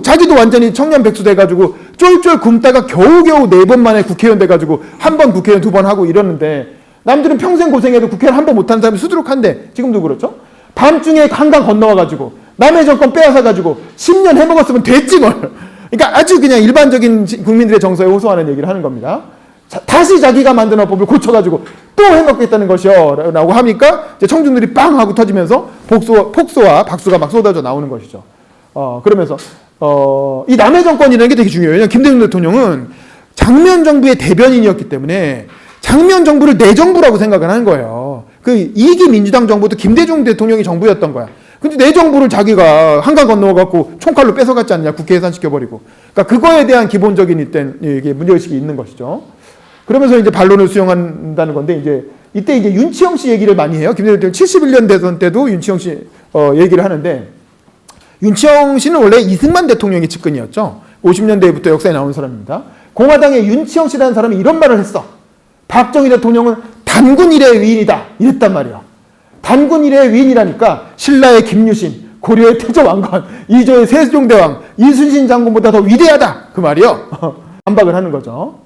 자기도 완전히 청년 백수 돼가지고 쫄쫄 굶다가 겨우겨우 4번 만에 국회의원 돼가지고 한 번 국회의원 2번 하고 이러는데, 남들은 평생 고생해도 국회의원 한 번 못하는 사람이 수두룩한데, 지금도 그렇죠? 밤중에 한강 건너와가지고 남의 정권 빼앗아가지고 10년 해먹었으면 됐지 뭘. 그러니까 아주 그냥 일반적인 국민들의 정서에 호소하는 얘기를 하는 겁니다. 다시 자기가 만든 헌법을 고쳐가지고 또 해먹겠다는 것이요 라고 하니까 이제 청중들이 빵 하고 터지면서 폭소와 박수가 막 쏟아져 나오는 것이죠. 그러면서 이 남의 정권이라는 게 되게 중요해요. 왜냐하면 김대중 대통령은 장면 정부의 대변인이었기 때문에 장면 정부를 내 정부라고 생각을 하는 거예요. 그 2기 민주당 정부도 김대중 대통령이 정부였던 거야. 근데 내 정부를 자기가 한강 건너갖고 총칼로 뺏어갔지 않냐, 국회 해산시켜버리고. 그러니까 그거에 대한 기본적인 이게 문제의식이 있는 것이죠. 그러면서 이제 반론을 수용한다는 건데, 이때 이제 윤치영 씨 얘기를 많이 해요. 김대중 대통령 71년 대선 때도 윤치영 씨 얘기를 하는데, 윤치영 씨는 원래 이승만 대통령의 측근이었죠. 50년대부터 역사에 나온 사람입니다. 공화당의 윤치영 씨라는 사람이 이런 말을 했어. 박정희 대통령은 단군 일의 위인이다. 이랬단 말이야. 단군 일의 위인이라니까 신라의 김유신, 고려의 태조왕건, 이조의 세종대왕, 이순신 장군보다 더 위대하다. 그 말이요. 반박을 하는 거죠.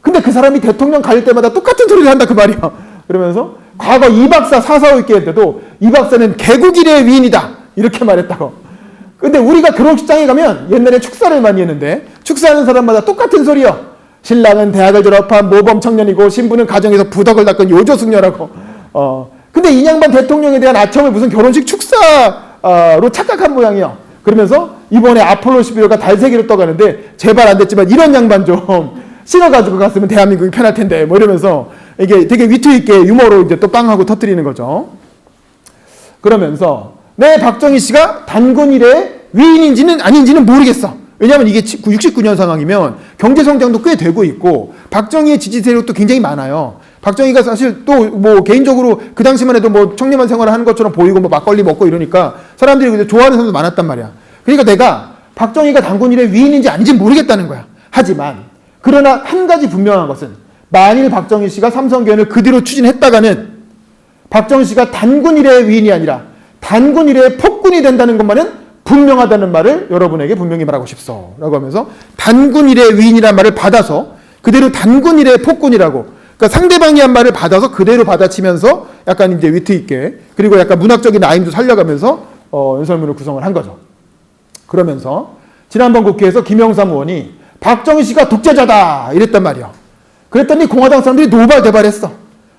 근데 그 사람이 대통령 갈 때마다 똑같은 소리를 한다 그 말이야. 그러면서 과거 이 박사 사사오있게 할 때도 이 박사는 개국 일의 위인이다 이렇게 말했다고. 근데 우리가 결혼식장에 가면 옛날에 축사를 많이 했는데, 축사하는 사람마다 똑같은 소리요. 신랑은 대학을 졸업한 모범 청년이고 신부는 가정에서 부덕을 닦은 요조숙녀라고. 근데 이 양반 대통령에 대한 아첨을 무슨 결혼식 축사로 착각한 모양이요. 그러면서 이번에 아폴로 11호가 달 세계로 떠가는데 제발 안 됐지만 이런 양반 좀 실어가지고 갔으면 대한민국이 편할 텐데, 뭐 이러면서 이게 되게 위트 있게 유머로 이제 또 빵하고 터뜨리는 거죠. 그러면서 박정희 씨가 단군 일의 위인인지는 아닌지는 모르겠어. 왜냐하면 이게 69년 상황이면 경제 성장도 꽤 되고 있고 박정희의 지지 세력도 굉장히 많아요. 박정희가 사실 또 뭐 개인적으로 그 당시만 해도 뭐 청렴한 생활을 하는 것처럼 보이고 뭐 막걸리 먹고 이러니까 사람들이 좋아하는 사람도 많았단 말이야. 그러니까 내가 박정희가 단군 일의 위인인지 아닌지 모르겠다는 거야. 하지만 그러나 한 가지 분명한 것은 만일 박정희 씨가 삼선개헌을 그대로 추진했다가는 박정희 씨가 단군 이래의 위인이 아니라 단군 이래의 폭군이 된다는 것만은 분명하다는 말을 여러분에게 분명히 말하고 싶소 라고 하면서 단군 이래의 위인이라는 말을 받아서 그대로 단군 이래의 폭군이라고, 그러니까 상대방이 한 말을 받아서 그대로 받아치면서 약간 이제 위트 있게, 그리고 약간 문학적인 라임도 살려가면서 연설문을 구성을 한 거죠. 그러면서 지난번 국회에서 김영삼 의원이 박정희 씨가 독재자다 이랬단 말이야. 그랬더니 공화당 사람들이 노발대발했어.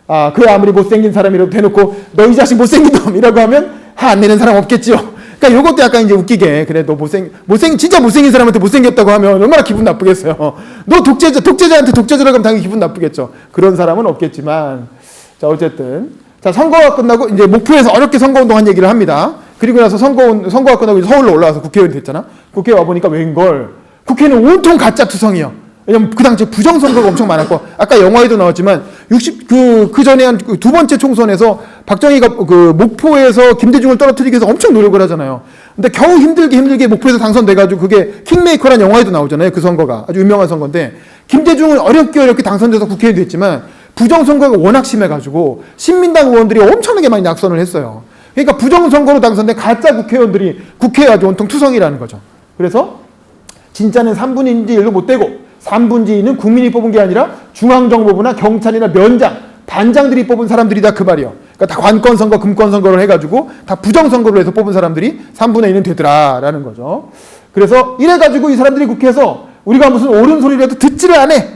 아, 그래 아무리 못생긴 사람이라도 대놓고 너 이 자식 못생긴 놈이라고 하면 화 안 내는 사람 없겠지요. 그러니까 요것도 약간 이제 웃기게, 그래 너 진짜 못생긴 사람한테 못생겼다고 하면 얼마나 기분 나쁘겠어요. 너 독재자한테 독재자라고 하면 당연히 기분 나쁘겠죠. 그런 사람은 없겠지만, 자 어쨌든 자 선거가 끝나고 이제 목포에서 어렵게 선거운동한 얘기를 합니다. 그리고 나서 선거가 끝나고 이제 서울로 올라와서 국회의원이 됐잖아. 국회에 와 보니까 웬걸 국회는 온통 가짜 투성이요. 왜냐면 그 당시에 부정선거가 엄청 많았고, 아까 영화에도 나왔지만 그 전에 한 두 번째 총선에서 박정희가 그 목포에서 김대중을 떨어뜨리기 위해서 엄청 노력을 하잖아요. 근데 겨우 힘들게 목포에서 당선돼가지고 그게 킹메이커라는 영화에도 나오잖아요. 그 선거가 아주 유명한 선거인데, 김대중은 어렵게 당선돼서 국회의원이 됐지만 부정선거가 워낙 심해가지고 신민당 의원들이 엄청나게 많이 낙선을 했어요. 그러니까 부정선거로 당선된 가짜 국회의원들이 국회에 아주 온통 투성이라는 거죠. 그래서 진짜는 3분의 1인지 1도 못 되고 3분의 2는 국민이 뽑은 게 아니라 중앙정보부나 경찰이나 면장, 반장들이 뽑은 사람들이다 그 말이에요. 그러니까 다 관건선거, 금권선거를 해가지고 다 부정선거로 해서 뽑은 사람들이 3분의 1은 되더라라는 거죠. 그래서 이래가지고 이 사람들이 국회에서 우리가 무슨 옳은 소리라도 듣지를 안 해.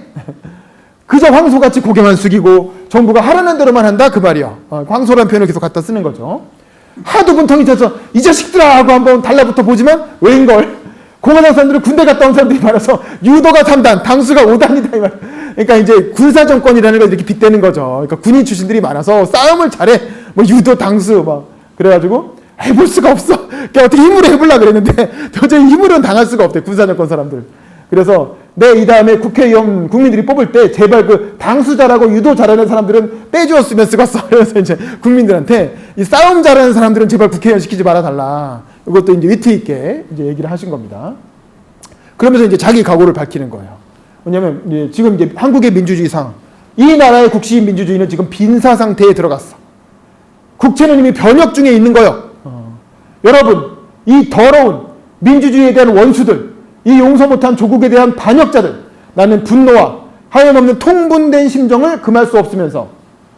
그저 황소같이 고개만 숙이고 정부가 하라는 대로만 한다 그 말이에요. 황소라는 표현을 계속 갖다 쓰는 거죠. 하도 분통이 쳐서 이 자식들아 하고 한번 달라붙어 보지만 웬걸 공화당 사람들은 군대 갔다 온 사람들이 많아서 유도가 3단, 당수가 5단이다 이 말. 그러니까 이제 군사 정권이라는 걸 이렇게 빗대는 거죠. 그러니까 군인 출신들이 많아서 싸움을 잘해. 뭐 유도, 당수 막 그래가지고 해볼 수가 없어. 그러니까 어떻게 힘으로 해보려고 그랬는데 도저히 힘으로는 당할 수가 없대 군사 정권 사람들. 그래서 이 다음에 국회의원 국민들이 뽑을 때 제발 그 당수 잘하고 유도 잘하는 사람들은 빼주었으면 쓰겠어. 그래서 이제 국민들한테 이 싸움 잘하는 사람들은 제발 국회의원 시키지 말아 달라. 이것도 이제 위트 있게 이제 얘기를 하신 겁니다. 그러면서 이제 자기 각오를 밝히는 거예요. 왜냐면 이제 지금 이제 한국의 민주주의상 이 나라의 국시 민주주의는 지금 빈사 상태에 들어갔어. 국채는 이미 변혁 중에 있는 거예요. 여러분, 이 더러운 민주주의에 대한 원수들, 이 용서 못한 조국에 대한 반역자들, 나는 분노와 하염없는 통분된 심정을 금할 수 없으면서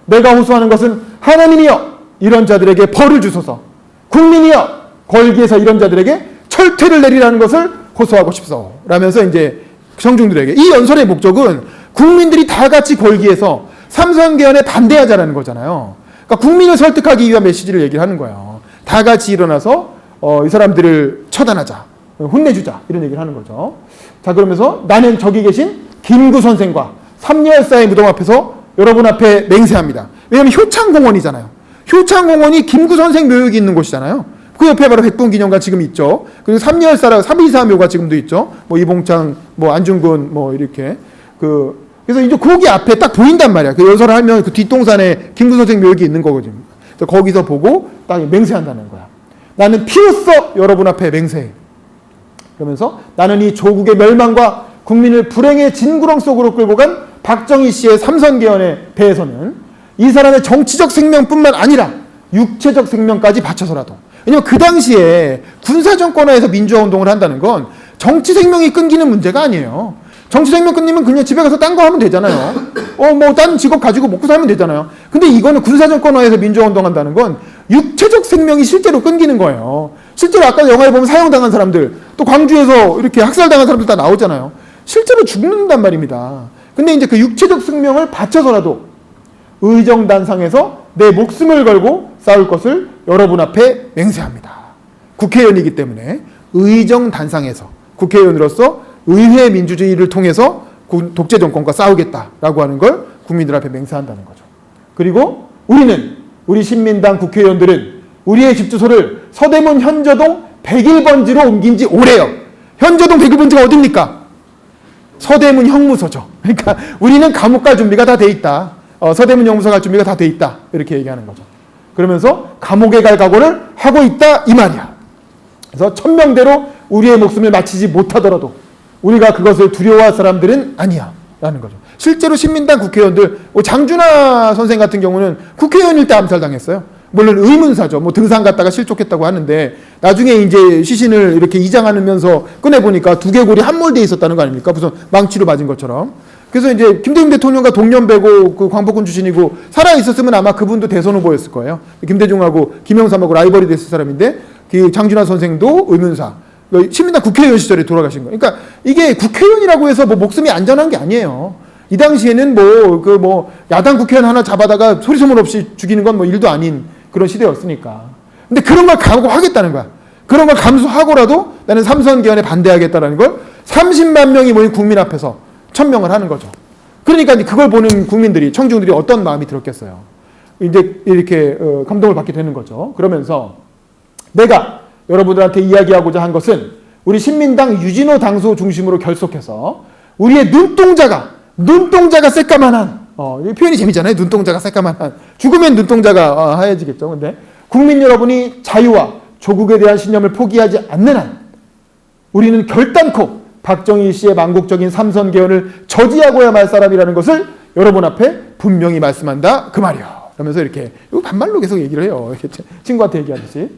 내가 호소하는 것은 하나님이여 이런 자들에게 벌을 주소서, 국민이여 걸기에서 이런 자들에게 철퇴를 내리라는 것을 호소하고 싶소 라면서 이제 청중들에게, 이 연설의 목적은 국민들이 다 같이 걸기에서 삼선개헌에 반대하자라는 거잖아요. 그러니까 국민을 설득하기 위한 메시지를 얘기를 하는 거예요. 다 같이 일어나서 이 사람들을 처단하자, 혼내주자 이런 얘기를 하는 거죠. 자, 그러면서 나는 저기 계신 김구 선생과 삼려열사의 무덤 앞에서 여러분 앞에 맹세합니다. 왜냐하면 효창공원이잖아요. 효창공원이 김구 선생 묘역이 있는 곳이잖아요. 그 옆에 바로 백bun기념관 지금 있죠. 그리고 삼려열사라고 324묘가 지금도 있죠. 뭐 이봉창, 뭐 안중근, 뭐 이렇게 그래서 이제 거기 앞에 딱 보인단 말이야. 그 연설을 하면 그 뒷동산에 김구 선생 묘역이 있는 거거든요. 거기서 보고 딱 맹세한다는 거야. 나는 피로써 여러분 앞에 맹세해. 그러면서 나는 이 조국의 멸망과 국민을 불행의 진구렁 속으로 끌고 간 박정희 씨의 삼선개헌에 대해서는 이 사람의 정치적 생명뿐만 아니라 육체적 생명까지 바쳐서라도, 왜냐면 그 당시에 군사정권화에서 민주화운동을 한다는 건 정치 생명이 끊기는 문제가 아니에요. 정치 생명 끊기면 그냥 집에 가서 딴 거 하면 되잖아요. 뭐 딴 직업 가지고 먹고 살면 되잖아요. 근데 이거는 군사정권화에서 민주화운동한다는 건 육체적 생명이 실제로 끊기는 거예요. 실제로 아까 영화에 보면 사형당한 사람들, 또 광주에서 이렇게 학살당한 사람들 다 나오잖아요. 실제로 죽는단 말입니다. 근데 이제 그 육체적 생명을 바쳐서라도 의정단상에서 내 목숨을 걸고 싸울 것을 여러분 앞에 맹세합니다. 국회의원이기 때문에 의정단상에서 국회의원으로서 의회 민주주의를 통해서 독재 정권과 싸우겠다라고 하는 걸 국민들 앞에 맹세한다는 거죠. 그리고 우리 신민당 국회의원들은 우리의 집 주소를 서대문 현저동 101번지로 옮긴 지 오래요. 현저동 101번지가 어딥니까? 서대문 형무소죠. 그러니까 우리는 감옥 갈 준비가 다 돼 있다. 서대문 형무소 갈 준비가 다 돼 있다. 이렇게 얘기하는 거죠. 그러면서 감옥에 갈 각오를 하고 있다 이 말이야. 그래서 천명대로 우리의 목숨을 마치지 못하더라도 우리가 그것을 두려워할 사람들은 아니야 라는 거죠. 실제로 신민당 국회의원들, 장준하 선생 같은 경우는 국회의원일 때 암살당했어요. 물론 의문사죠. 뭐 등산 갔다가 실족했다고 하는데 나중에 이제 시신을 이렇게 이장하면서 꺼내보니까 두개골이 함몰돼 있었다는 거 아닙니까? 무슨 망치로 맞은 것처럼. 그래서 이제 김대중 대통령과 동년배고 그 광복군 출신이고 살아있었으면 아마 그분도 대선 후보였을 거예요. 김대중하고 김영삼하고 라이벌이 됐을 사람인데 그 장준하 선생도 의문사. 신민당 국회의원 시절에 돌아가신 거예요. 그러니까 이게 국회의원이라고 해서 뭐 목숨이 안전한 게 아니에요. 이 당시에는 야당 국회의원 하나 잡아다가 소리 소문 없이 죽이는 건 뭐 일도 아닌 그런 시대였으니까. 근데 그런 걸 각오하겠다는 거야. 그런 걸 감수하고라도 나는 삼선 개헌에 반대하겠다라는 걸 30만 명이 모인 국민 앞에서 천명을 하는 거죠. 그러니까 그걸 보는 국민들이, 청중들이 어떤 마음이 들었겠어요. 이제 이렇게 감동을 받게 되는 거죠. 그러면서 내가 여러분들한테 이야기하고자 한 것은 우리 신민당 유진호 당소 중심으로 결속해서 우리의 눈동자가 새까만한, 이 표현이 재미잖아요. 눈동자가 새까만한. 죽으면 눈동자가 하얘지겠죠. 근데 국민 여러분이 자유와 조국에 대한 신념을 포기하지 않는 한 우리는 결단코 박정희 씨의 망국적인 삼선 개헌을 저지하고야 말 사람이라는 것을 여러분 앞에 분명히 말씀한다. 그 말이야. 그러면서 이렇게 반말로 계속 얘기를 해요. 이렇게 친구한테 얘기하듯이.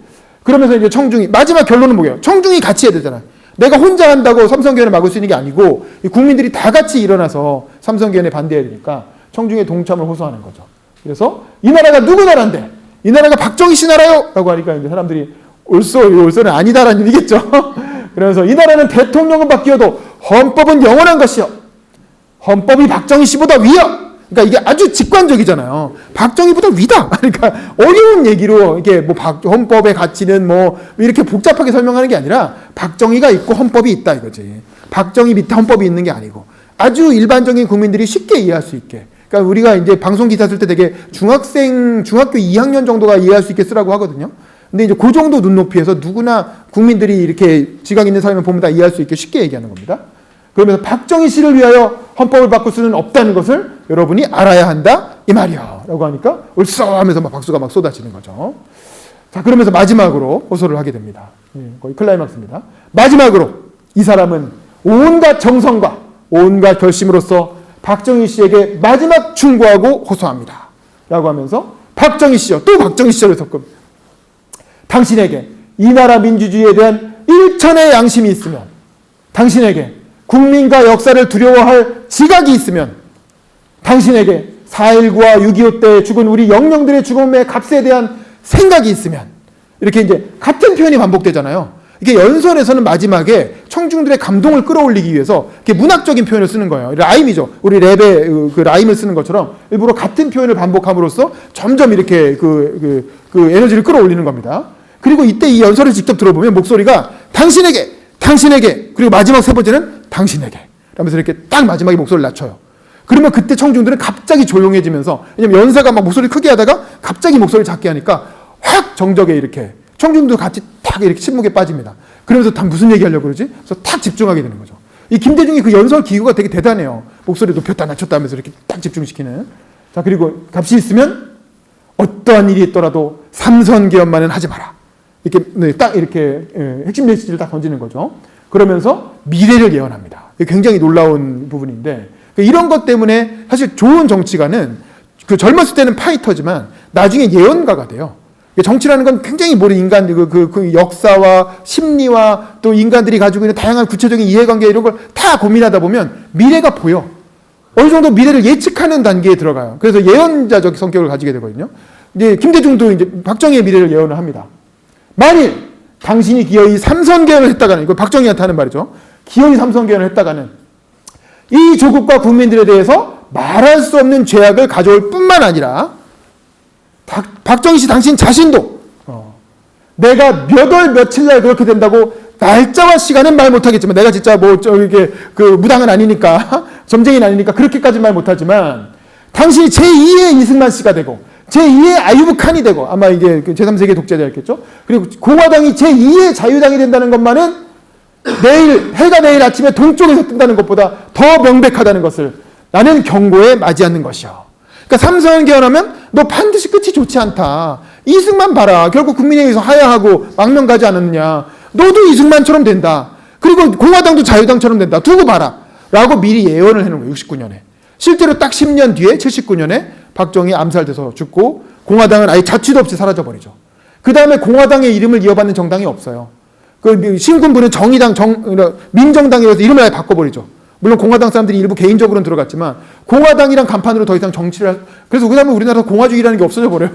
그러면서 이제 청중이, 마지막 결론은 뭐예요? 청중이 같이 해야 되잖아요. 내가 혼자 한다고 삼선개헌을 막을 수 있는 게 아니고 국민들이 다 같이 일어나서 삼선개헌에 반대해야 되니까 청중의 동참을 호소하는 거죠. 그래서 이 나라가 누구 나라인데? 이 나라가 박정희 씨 나라요? 라고 하니까 이제 사람들이 올소는 아니다라는 얘기겠죠. 그러면서 이 나라는 대통령은 바뀌어도 헌법은 영원한 것이요. 헌법이 박정희 씨보다 위요. 그러니까 이게 아주 직관적이잖아요. 박정희보다 위다. 그러니까 어려운 얘기로 이게 뭐 헌법의 가치는 뭐 이렇게 복잡하게 설명하는 게 아니라 박정희가 있고 헌법이 있다 이거지. 박정희 밑에 헌법이 있는 게 아니고 아주 일반적인 국민들이 쉽게 이해할 수 있게. 그러니까 우리가 이제 방송 기사 쓸 때 되게 중학교 2학년 정도가 이해할 수 있게 쓰라고 하거든요. 근데 이제 그 정도 눈높이에서 누구나 국민들이 이렇게 지각 있는 사람을 보면 다 이해할 수 있게 쉽게 얘기하는 겁니다. 그러면서 박정희 씨를 위하여 헌법을 바꿀 수는 없다는 것을 여러분이 알아야 한다 이 말이야 라고 하니까 울써 하면서 막 박수가 막 쏟아지는 거죠. 자, 그러면서 마지막으로 호소를 하게 됩니다. 거의 클라이막스입니다. 마지막으로 이 사람은 온갖 정성과 온갖 결심으로써 박정희 씨에게 마지막 충고하고 호소합니다 라고 하면서 박정희 씨요, 또 박정희 씨를 섞음. 당신에게 이 나라 민주주의에 대한 일천의 양심이 있으면, 당신에게 국민과 역사를 두려워할 지각이 있으면, 당신에게 4.19와 6.25 때 죽은 우리 영령들의 죽음의 값에 대한 생각이 있으면, 이렇게 이제 같은 표현이 반복되잖아요. 이게 연설에서는 마지막에 청중들의 감동을 끌어올리기 위해서 이렇게 문학적인 표현을 쓰는 거예요. 라임이죠. 우리 랩에 그 라임을 쓰는 것처럼 일부러 같은 표현을 반복함으로써 점점 이렇게 그 에너지를 끌어올리는 겁니다. 그리고 이때 이 연설을 직접 들어보면 목소리가 당신에게, 그리고 마지막 세 번째는 당신에게 라면서 이렇게 딱 마지막에 목소리를 낮춰요. 그러면 그때 청중들은 갑자기 조용해지면서, 왜냐면 연사가 막 목소리를 크게 하다가 갑자기 목소리를 작게 하니까 확 정적에 이렇게 청중도 같이 탁 이렇게 침묵에 빠집니다. 그러면서 다 무슨 얘기하려고 그러지? 그래서 탁 집중하게 되는 거죠. 이 김대중이 그 연설 기구가 되게 대단해요. 목소리 높였다 낮췄다 하면서 이렇게 딱 집중시키는. 자, 그리고 값이 있으면 어떠한 일이 있더라도 삼선 개헌만은 하지 마라. 이렇게 딱 이렇게 핵심 메시지를 딱 던지는 거죠. 그러면서 미래를 예언합니다. 굉장히 놀라운 부분인데, 이런 것 때문에 사실 좋은 정치가는 그 젊었을 때는 파이터지만 나중에 예언가가 돼요. 정치라는 건 굉장히 모든 인간 그 역사와 심리와 또 인간들이 가지고 있는 다양한 구체적인 이해관계 이런 걸 다 고민하다 보면 미래가 보여. 어느 정도 미래를 예측하는 단계에 들어가요. 그래서 예언자적 성격을 가지게 되거든요. 이제 김대중도 이제 박정희의 미래를 예언을 합니다. 만일 당신이 기어이 삼선 개헌을 했다가는, 이거 박정희한테 하는 말이죠. 기어이 삼선 개헌을 했다가는 이 조국과 국민들에 대해서 말할 수 없는 죄악을 가져올 뿐만 아니라 박정희 씨 당신 자신도 내가 몇 월 며칠 날 그렇게 된다고 날짜와 시간은 말 못하겠지만, 내가 진짜 이게 무당은 아니니까 점쟁이는 아니니까 그렇게까지 말 못하지만, 당신이 제2의 이승만 씨가 되고 제2의 아유브 칸이 되고, 아마 이게 제3세계 독재자였겠죠. 그리고 공화당이 제2의 자유당이 된다는 것만은 해가 내일 아침에 동쪽에서 뜬다는 것보다 더 명백하다는 것을 나는 경고에 맞지 않는 것이요. 그러니까 삼선 개헌하면 너 반드시 끝이 좋지 않다. 이승만 봐라. 결국 국민의힘에서 하야하고 망명 가지 않았느냐. 너도 이승만처럼 된다. 그리고 공화당도 자유당처럼 된다. 두고 봐라. 라고 미리 예언을 해놓은 거예요. 69년에. 실제로 딱 10년 뒤에 79년에 박정희 암살돼서 죽고 공화당은 아예 자취도 없이 사라져버리죠. 그 다음에 공화당의 이름을 이어받는 정당이 없어요. 그 신군부는 정의당, 민정당이라서 이름을 아예 바꿔버리죠. 물론 공화당 사람들이 일부 개인적으로는 들어갔지만 공화당이란 간판으로 더 이상 정치를 그래서 그 다음에 우리나라 공화주의라는 게 없어져 버려요.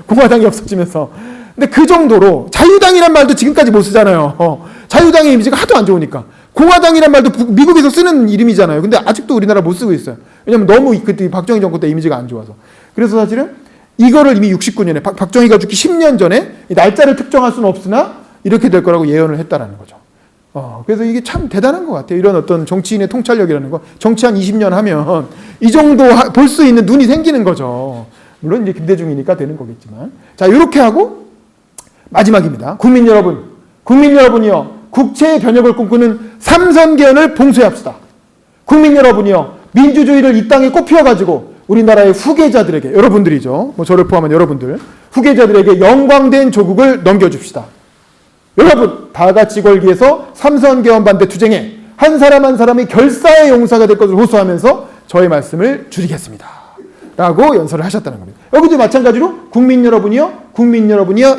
공화당이 없어지면서. 근데 그 정도로 자유당이란 말도 지금까지 못 쓰잖아요. 자유당의 이미지가 하도 안 좋으니까. 공화당이란 말도 미국에서 쓰는 이름이잖아요. 근데 아직도 우리나라 못 쓰고 있어요. 왜냐면 너무 그때 박정희 정권 때 이미지가 안 좋아서. 그래서 사실은 이거를 이미 69년에 박정희가 죽기 10년 전에 날짜를 특정할 수는 없으나 이렇게 될 거라고 예언을 했다라는 거죠. 그래서 이게 참 대단한 것 같아요. 이런 어떤 정치인의 통찰력이라는 거. 정치 한 20년 하면 이 정도 볼 수 있는 눈이 생기는 거죠. 물론 이제 김대중이니까 되는 거겠지만. 자, 이렇게 하고 마지막입니다. 국민 여러분이요. 국채의 변혁을 꿈꾸는 삼선개헌을 봉쇄합시다. 국민 여러분이요. 민주주의를 이 땅에 꽃피워가지고 우리나라의 후계자들에게, 여러분들이죠. 뭐 저를 포함한 여러분들, 후계자들에게 영광된 조국을 넘겨줍시다. 여러분, 다 같이 걸기에서 삼선개헌 반대 투쟁에 한 사람 한 사람이 결사의 용사가 될 것을 호소하면서 저의 말씀을 줄이겠습니다. 라고 연설을 하셨다는 겁니다. 여기도 마찬가지로 국민 여러분이요.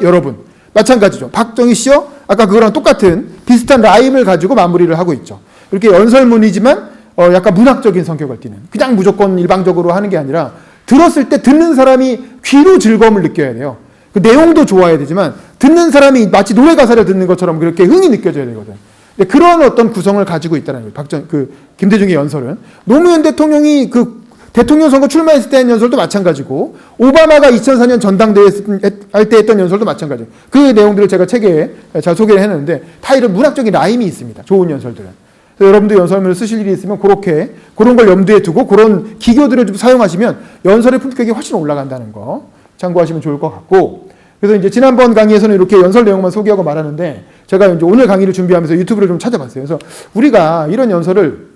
여러분. 마찬가지죠. 박정희 씨요. 아까 그거랑 똑같은 비슷한 라임을 가지고 마무리를 하고 있죠. 이렇게 연설문이지만 약간 문학적인 성격을 띠는, 그냥 무조건 일방적으로 하는 게 아니라 들었을 때 듣는 사람이 귀로 즐거움을 느껴야 돼요. 그 내용도 좋아야 되지만 듣는 사람이 마치 노래 가사를 듣는 것처럼 그렇게 흥이 느껴져야 되거든. 근데 그런 어떤 구성을 가지고 있다는 거예요. 김대중의 연설은. 노무현 대통령이 그 대통령 선거 출마했을 때 한 연설도 마찬가지고, 오바마가 2004년 전당대회 할 때 했던 연설도 마찬가지예요. 그 내용들을 제가 책에 잘 소개를 해놨는데 다 이런 문학적인 라임이 있습니다. 좋은 연설들은. 여러분도 연설문을 쓰실 일이 있으면 그런 걸 염두에 두고 그런 기교들을 좀 사용하시면 연설의 품격이 훨씬 올라간다는 거 참고하시면 좋을 것 같고, 그래서 이제 지난번 강의에서는 이렇게 연설 내용만 소개하고 말하는데 제가 이제 오늘 강의를 준비하면서 유튜브를 좀 찾아봤어요. 그래서 우리가 이런 연설을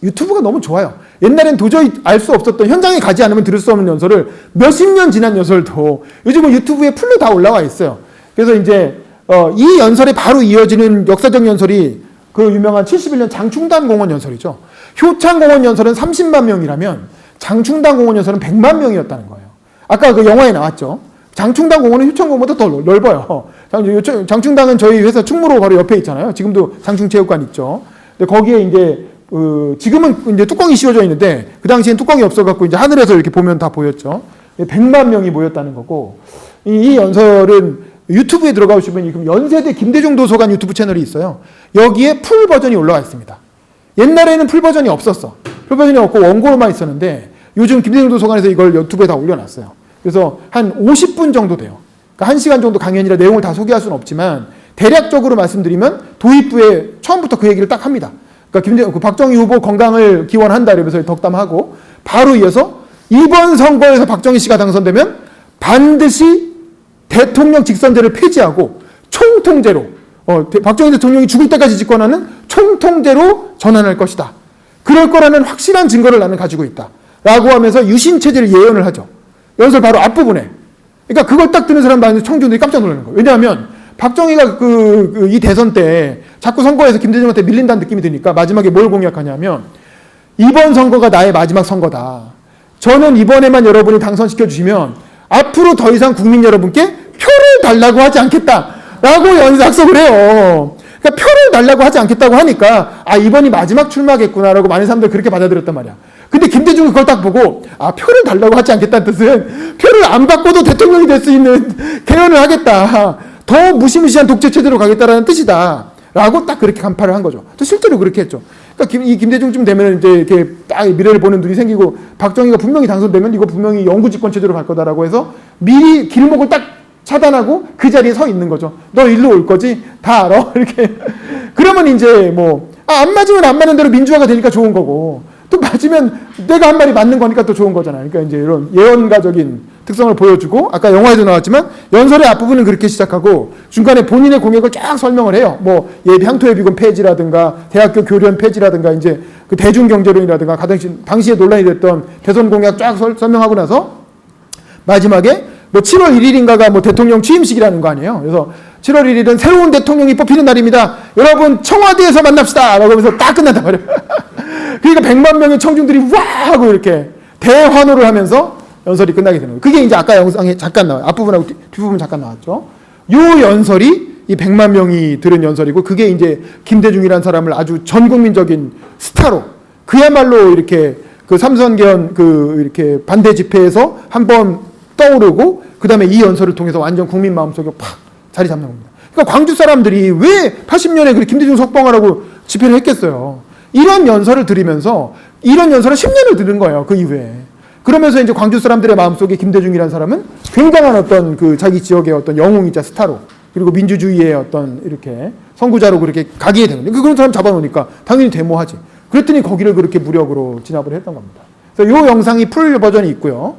유튜브가 너무 좋아요. 옛날엔 도저히 알 수 없었던, 현장에 가지 않으면 들을 수 없는 연설을 몇십 년 지난 연설도 요즘은 유튜브에 풀로 다 올라와 있어요. 그래서 이제 이 연설에 바로 이어지는 역사적 연설이 그 유명한 71년 장충당 공원 연설이죠. 효창 공원 연설은 30만 명이라면 장충당 공원 연설은 100만 명이었다는 거예요. 아까 그 영화에 나왔죠. 장충당 공원은 효창 공원보다 더 넓어요. 장충당은 저희 회사 충무로 바로 옆에 있잖아요. 지금도 장충체육관 있죠. 근데 거기에 이제 지금은 이제 뚜껑이 씌워져 있는데 그 당시엔 뚜껑이 없어갖고 이제 하늘에서 이렇게 보면 다 보였죠. 100만 명이 모였다는 거고, 이 연설은 유튜브에 들어가 보시면 연세대 김대중 도서관 유튜브 채널이 있어요. 여기에 풀 버전이 올라와 있습니다. 옛날에는 풀 버전이 없었어. 풀 버전이 없고 원고로만 있었는데 요즘 김대중 도서관에서 이걸 유튜브에 다 올려놨어요. 그래서 한 50분 정도 돼요. 그러니까 1시간 정도 강연이라 내용을 다 소개할 수는 없지만 대략적으로 말씀드리면 도입부에 처음부터 그 얘기를 딱 합니다. 그러니까 박정희 후보 건강을 기원한다 이러면서 덕담하고, 바로 이어서 이번 선거에서 박정희 씨가 당선되면 반드시 대통령 직선제를 폐지하고 총통제로, 박정희 대통령이 죽을 때까지 집권하는 총통제로 전환할 것이다. 그럴 거라는 확실한 증거를 나는 가지고 있다. 라고 하면서 유신체제를 예언을 하죠. 연설 바로 앞부분에. 그러니까 그걸 딱 듣는 사람 많은 청중들이 깜짝 놀라는 거예요. 왜냐하면 박정희가 이 대선 때 자꾸 선거에서 김대중한테 밀린다는 느낌이 드니까 마지막에 뭘 공약하냐면, 이번 선거가 나의 마지막 선거다. 저는 이번에만 여러분을 당선시켜 주시면 앞으로 더 이상 국민 여러분께 표를 달라고 하지 않겠다라고 약속을 해요. 그러니까 표를 달라고 하지 않겠다고 하니까 이번이 마지막 출마겠구나라고 많은 사람들이 그렇게 받아들였단 말이야. 근데 김대중은 그걸 딱 보고 표를 달라고 하지 않겠다는 뜻은 표를 안 받고도 대통령이 될 수 있는 개헌을 하겠다. 더 무시무시한 독재체제로 가겠다라는 뜻이다. 라고 딱 그렇게 간파를 한 거죠. 또 실제로 그렇게 했죠. 그러니까 이 김대중쯤 되면 이제 이렇게 딱 미래를 보는 눈이 생기고, 박정희가 분명히 당선되면 이거 분명히 영구집권체제로 갈 거다라고 해서 미리 길목을 딱 차단하고 그 자리에 서 있는 거죠. 너 일로 올 거지? 다 알아? 이렇게. 그러면 이제 안 맞으면 안 맞는 대로 민주화가 되니까 좋은 거고, 또 맞으면 내가 한 말이 맞는 거니까 또 좋은 거잖아요. 그러니까 이제 이런 예언가적인 특성을 보여주고, 아까 영화에도 나왔지만 연설의 앞부분은 그렇게 시작하고 중간에 본인의 공약을 쫙 설명을 해요. 향토회비금 폐지라든가 대학교 교련 폐지라든가 이제 그 대중경제론이라든가 당시에 논란이 됐던 대선 공약 쫙 설명하고 나서 마지막에 7월 1일인가가 대통령 취임식이라는 거 아니에요. 그래서 7월 1일은 새로운 대통령이 뽑히는 날입니다. 여러분 청와대에서 만납시다. 라고 하면서 딱 끝난단 말이에요. 그러니까 100만 명의 청중들이 와 하고 이렇게 대환호를 하면서 연설이 끝나게 되는 거예요. 그게 이제 아까 영상에 잠깐 나와요. 앞부분하고 뒷부분 잠깐 나왔죠. 요 연설이 이 100만 명이 들은 연설이고, 그게 이제 김대중이라는 사람을 아주 전 국민적인 스타로, 그야말로 이렇게 그 삼선견 그 이렇게 반대 집회에서 한번 떠오르고, 그 다음에 이 연설을 통해서 완전 국민 마음속에 팍 자리 잡는 겁니다. 그러니까 광주 사람들이 왜 80년에 그 김대중 석방하라고 집회를 했겠어요. 이런 연설을 들으면서, 이런 연설을 10년을 들은 거예요. 그 이후에. 그러면서 이제 광주 사람들의 마음속에 김대중이라는 사람은 굉장한 어떤 그 자기 지역의 어떤 영웅이자 스타로, 그리고 민주주의의 어떤 이렇게 선구자로 그렇게 가기에 되는 거예요. 그런 사람 잡아놓으니까 당연히 데모하지. 그랬더니 거기를 그렇게 무력으로 진압을 했던 겁니다. 그래서 이 영상이 풀 버전이 있고요.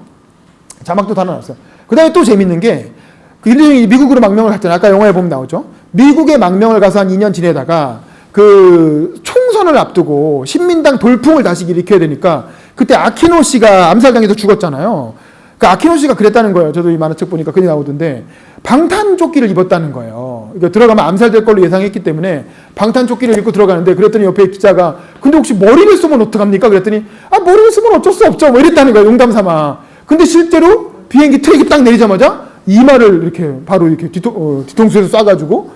자막도 달아놨어요. 그 다음에 또 재밌는 게, 김대중이 미국으로 망명을 갔잖아요. 아까 영화에 보면 나오죠. 미국에 망명을 가서 한 2년 지내다가 그 총선을 앞두고 신민당 돌풍을 다시 일으켜야 되니까, 그때 아키노 씨가 암살당해서 죽었잖아요. 그 아키노 씨가 그랬다는 거예요. 저도 이 만화책 보니까 그게 나오던데, 방탄조끼를 입었다는 거예요. 그러니까 들어가면 암살될 걸로 예상했기 때문에 방탄조끼를 입고 들어가는데, 그랬더니 옆에 기자가 근데 혹시 머리를 쓰면 어떡합니까? 그랬더니 머리를 쓰면 어쩔 수 없죠. 뭐 이랬다는 거예요. 농담 삼아. 근데 실제로 비행기 트랙이 딱 내리자마자 이마를 이렇게 바로 이렇게 뒤통수에서 쏴가지고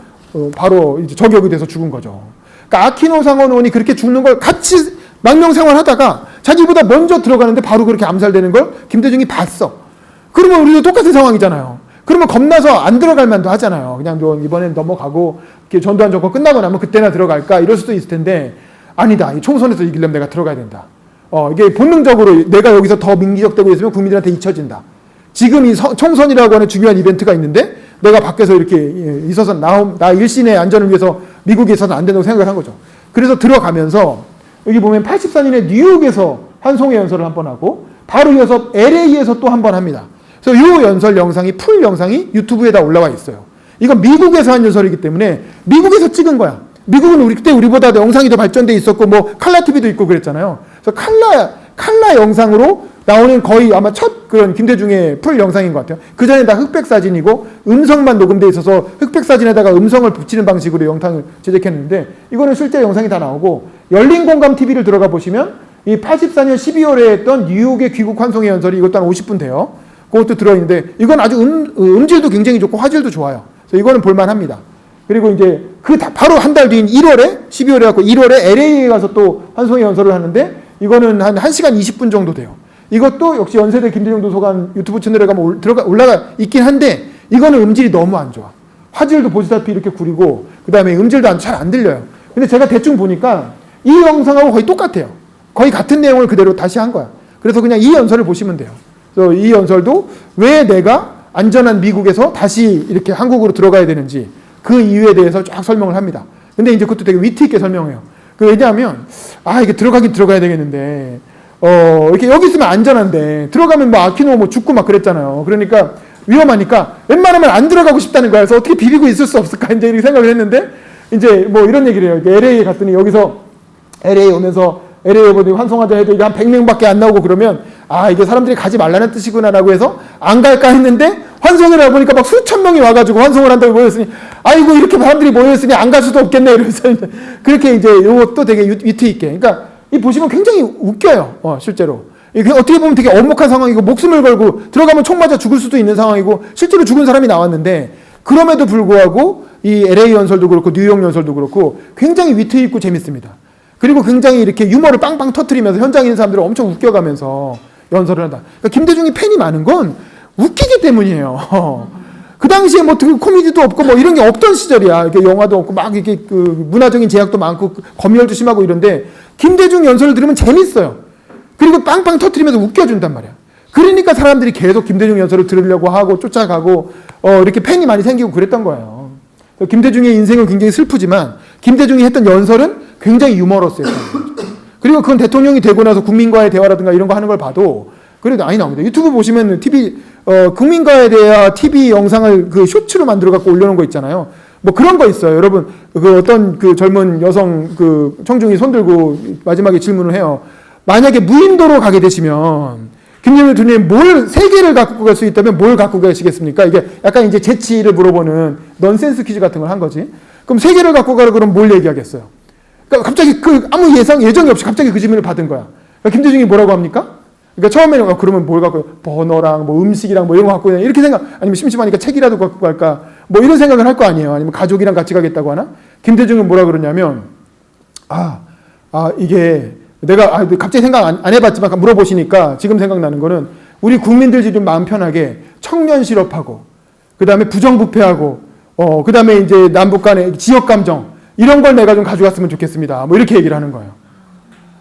바로 이제 저격이 돼서 죽은 거죠. 그러니까 아키노 상원 의원이 그렇게 죽는 걸 같이 망명 생활하다가 자기보다 먼저 들어가는데 바로 그렇게 암살되는 걸 김대중이 봤어. 그러면 우리도 똑같은 상황이잖아요. 그러면 겁나서 안 들어갈 만도 하잖아요. 그냥 이번엔 넘어가고 전두환 정권 끝나고 나면 그때나 들어갈까 이럴 수도 있을 텐데, 아니다. 이 총선에서 이기려면 내가 들어가야 된다. 이게 본능적으로 내가 여기서 더 민기적되고 있으면 국민들한테 잊혀진다. 지금 이 총선이라고 하는 중요한 이벤트가 있는데 내가 밖에서 이렇게 있어서 나 일신의 안전을 위해서 미국에 있어서는 안 된다고 생각을 한 거죠. 그래서 들어가면서 여기 보면 84년에 뉴욕에서 환송회 연설을 한 번 하고, 바로 이어서 LA에서 또 한 번 합니다. 그래서 이 연설 영상이, 풀 영상이 유튜브에 다 올라와 있어요. 이건 미국에서 한 연설이기 때문에 미국에서 찍은 거야. 미국은 그때 우리보다 영상이 더 발전돼 있었고, 뭐 칼라 TV도 있고 그랬잖아요. 그래서 칼라 영상으로 나오는 거의 아마 첫 그런 김대중의 풀 영상인 것 같아요. 그 전에 다 흑백 사진이고 음성만 녹음돼 있어서 흑백 사진에다가 음성을 붙이는 방식으로 영상을 제작했는데, 이거는 실제 영상이 다 나오고, 열린공감 TV를 들어가 보시면 이 84년 12월에 했던 뉴욕의 귀국 환송회 연설이 이것도 한 50분 돼요. 그것도 들어있는데, 이건 아주 음질도 굉장히 좋고 화질도 좋아요. 그래서 이거는 볼만합니다. 그리고 이제 바로 한 달 뒤인 1월에 12월에 갖고 1월에 LA에 가서 또 환송회 연설을 하는데, 이거는 한 1시간 20분 정도 돼요. 이것도 역시 연세대 김대중 도서관 유튜브 채널에 가면 올라가 있긴 한데, 이거는 음질이 너무 안 좋아. 화질도 보시다시피 이렇게 구리고, 그 다음에 음질도 잘 안 들려요. 근데 제가 대충 보니까 이 영상하고 거의 똑같아요. 거의 같은 내용을 그대로 다시 한 거야. 그래서 그냥 이 연설을 보시면 돼요. 그래서 이 연설도 왜 내가 안전한 미국에서 다시 이렇게 한국으로 들어가야 되는지, 그 이유에 대해서 쫙 설명을 합니다. 근데 이제 그것도 되게 위트 있게 설명해요. 왜냐하면 이게 들어가긴 들어가야 되겠는데, 이렇게 여기 있으면 안전한데 들어가면 뭐 아키노 뭐 죽고 막 그랬잖아요. 그러니까 위험하니까 웬만하면 안 들어가고 싶다는 거야. 그래서 어떻게 비비고 있을 수 없을까 이제 이렇게 생각을 했는데, 이제 뭐 이런 얘기를 해요. LA에 갔더니, 여기서 LA 오면서 LA에 보니 환송하자 해도 이게 한 100명밖에 안 나오고 그러면, 이게 사람들이 가지 말라는 뜻이구나라고 해서 안 갈까 했는데, 환송을 해보니까 막 수천 명이 와가지고 환송을 한다고 모였으니, 아이고 이렇게 사람들이 모였으니 안 갈 수도 없겠네 이러면서 그렇게 이제 이것도 되게 위트 있게. 그러니까 이 보시면 굉장히 웃겨요. 실제로. 이게 어떻게 보면 되게 엄혹한 상황이고, 목숨을 걸고 들어가면 총 맞아 죽을 수도 있는 상황이고, 실제로 죽은 사람이 나왔는데, 그럼에도 불구하고 이 LA 연설도 그렇고 뉴욕 연설도 그렇고 굉장히 위트 있고 재밌습니다. 그리고 굉장히 이렇게 유머를 빵빵 터트리면서 현장에 있는 사람들을 엄청 웃겨가면서 연설을 한다. 그러니까 김대중이 팬이 많은 건 웃기기 때문이에요. 그 당시에 뭐 코미디도 없고 뭐 이런 게 없던 시절이야. 이렇게 영화도 없고 막 이렇게 그 문화적인 제약도 많고 검열도 심하고 이런데, 김대중 연설을 들으면 재밌어요. 그리고 빵빵 터트리면서 웃겨준단 말이야. 그러니까 사람들이 계속 김대중 연설을 들으려고 하고 쫓아가고 이렇게 팬이 많이 생기고 그랬던 거예요. 김대중의 인생은 굉장히 슬프지만 김대중이 했던 연설은 굉장히 유머러스했던 거죠. 그리고 그건 대통령이 되고 나서 국민과의 대화라든가 이런 거 하는 걸 봐도 그래도 많이 나옵니다. 유튜브 보시면 국민과의 대화 TV 영상을 그 쇼츠로 만들어 갖고 올려놓은 거 있잖아요. 뭐 그런 거 있어요. 여러분, 그 어떤 그 젊은 여성 그 청중이 손들고 마지막에 질문을 해요. 만약에 무인도로 가게 되시면 김대중 대통령이 뭘, 세 개를 갖고 갈 수 있다면 뭘 갖고 가시겠습니까? 이게 약간 이제 재치를 물어보는 넌센스 퀴즈 같은 걸 한 거지. 그럼 세 개를 갖고 가라 그러면 뭘 얘기하겠어요? 그러니까 갑자기 아무 예정이 없이 갑자기 그 질문을 받은 거야. 그러니까 김대중이 뭐라고 합니까? 그러니까 처음에는 그러면 뭘 갖고 번호랑 뭐 음식이랑 뭐 이런 거 갖고 그냥 이렇게 생각, 아니면 심심하니까 책이라도 갖고 갈까 뭐 이런 생각을 할 거 아니에요. 아니면 가족이랑 같이 가겠다고 하나? 김대중은 뭐라 그러냐면 이게 내가 갑자기 생각 안 해봤지만 물어보시니까 지금 생각나는 거는 우리 국민들이 좀 마음 편하게 청년 실업하고 그다음에 부정부패하고 그다음에 이제 남북 간의 지역 감정 이런 걸 내가 좀 가져갔으면 좋겠습니다. 뭐 이렇게 얘기를 하는 거예요.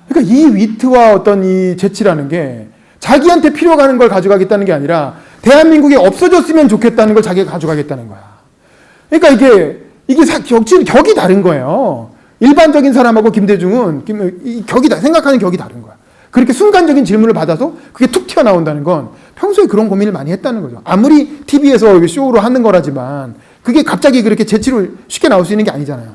그러니까 이 위트와 어떤 이 재치라는 게 자기한테 필요가 하는 걸 가져가겠다는 게 아니라 대한민국이 없어졌으면 좋겠다는 걸 자기가 가져가겠다는 거야. 그러니까 이게 격이 다른 거예요. 일반적인 사람하고 김대중은 생각하는 격이 다른 거야. 그렇게 순간적인 질문을 받아서 그게 툭 튀어나온다는 건 평소에 그런 고민을 많이 했다는 거죠. 아무리 TV에서 쇼로 하는 거라지만 그게 갑자기 그렇게 재치로 쉽게 나올 수 있는 게 아니잖아요.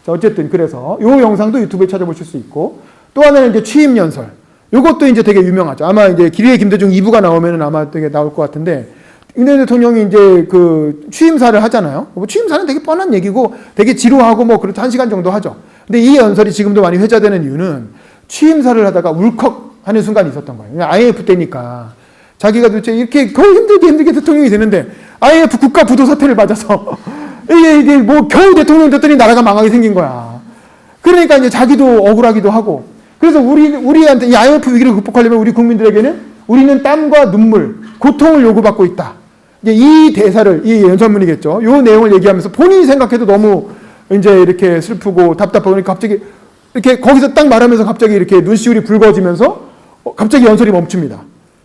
자, 어쨌든 그래서 이 영상도 유튜브에 찾아보실 수 있고 또 하나는 이제 취임 연설. 이것도 이제 되게 유명하죠. 아마 이제 기리의 김대중 2부가 나오면은 아마 되게 나올 것 같은데 김대중 대통령이 이제 그 취임사를 하잖아요. 뭐 취임사는 되게 뻔한 얘기고 되게 지루하고 뭐 그렇게 1시간 정도 하죠. 근데 이 연설이 지금도 많이 회자되는 이유는 취임사를 하다가 울컥 하는 순간이 있었던 거예요. IMF 때니까 자기가 도대체 이렇게 겨우 힘들게 대통령이 되는데 IMF 국가 부도 사태를 맞아서 이게 뭐 겨우 대통령 됐더니 나라가 망하게 생긴 거야. 그러니까 이제 자기도 억울하기도 하고 그래서 우리한테 이 IMF 위기를 극복하려면 우리 국민들에게는 우리는 땀과 눈물, 고통을 요구받고 있다. 이제 이 대사를 이 연설문이겠죠. 이 내용을 얘기하면서 본인이 생각해도 너무 이제 이렇게 슬프고 답답하고 그러니까 갑자기 이렇게 거기서 딱 말하면서 갑자기 이렇게 눈시울이 붉어지면서 갑자기 연설이 멈춥니다.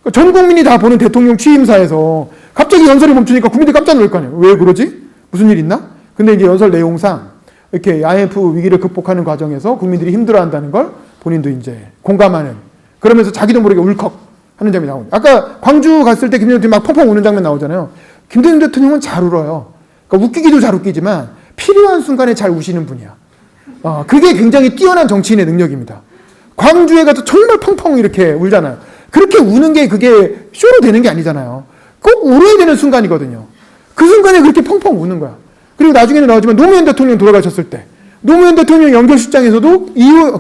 그러니까 전 국민이 다 보는 대통령 취임사에서 갑자기 연설이 멈추니까 국민들이 깜짝 놀랄 거 아니에요. 왜 그러지? 무슨 일 있나? 근데 이제 연설 내용상 이렇게 IMF 위기를 극복하는 과정에서 국민들이 힘들어한다는 걸 본인도 이제 공감하는 그러면서 자기도 모르게 울컥 하는 장면이 나옵니다. 아까 광주 갔을 때 김대중 막 펑펑 우는 장면 나오잖아요. 김대중 대통령은 잘 울어요. 그러니까 웃기기도 잘 웃기지만 필요한 순간에 잘 우시는 분이야. 그게 굉장히 뛰어난 정치인의 능력입니다. 광주에 가서 정말 펑펑 이렇게 울잖아요. 그렇게 우는 게 그게 쇼로 되는 게 아니잖아요. 꼭 울어야 되는 순간이거든요. 그 순간에 그렇게 펑펑 우는 거야. 그리고 나중에는 나오지만 노무현 대통령 돌아가셨을 때 노무현 대통령 연결식장에서도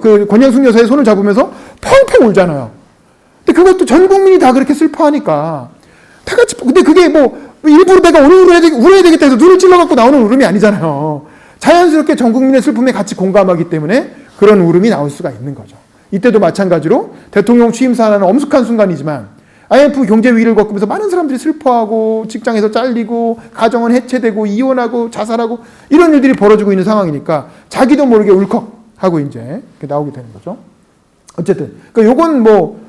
그 권양숙 여사의 손을 잡으면서 펑펑 울잖아요. 근데 그것도 전 국민이 다 그렇게 슬퍼하니까 다 같이 근데 그게 뭐 일부러 내가 오늘 울어야 되겠다 해서 눈을 찔러갖고 나오는 울음이 아니잖아요. 자연스럽게 전 국민의 슬픔에 같이 공감하기 때문에 그런 울음이 나올 수가 있는 거죠. 이때도 마찬가지로 대통령 취임사는 엄숙한 순간이지만 IMF 경제 위기를 겪으면서 많은 사람들이 슬퍼하고 직장에서 잘리고 가정은 해체되고 이혼하고 자살하고 이런 일들이 벌어지고 있는 상황이니까 자기도 모르게 울컥하고 이제 이렇게 나오게 되는 거죠. 어쨌든 그러니까 요건 뭐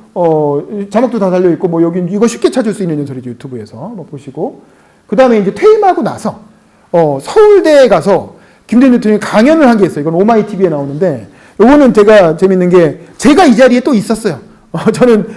자막도 다 달려 있고 뭐 여기 이거 쉽게 찾을 수 있는 연설이죠. 유튜브에서 뭐 보시고 그 다음에 이제 퇴임하고 나서 서울대에 가서 김대중 대통령이 강연을 한 게 있어요. 이건 오마이 TV에 나오는데 요거는 제가 재밌는 게 제가 이 자리에 또 있었어요. 저는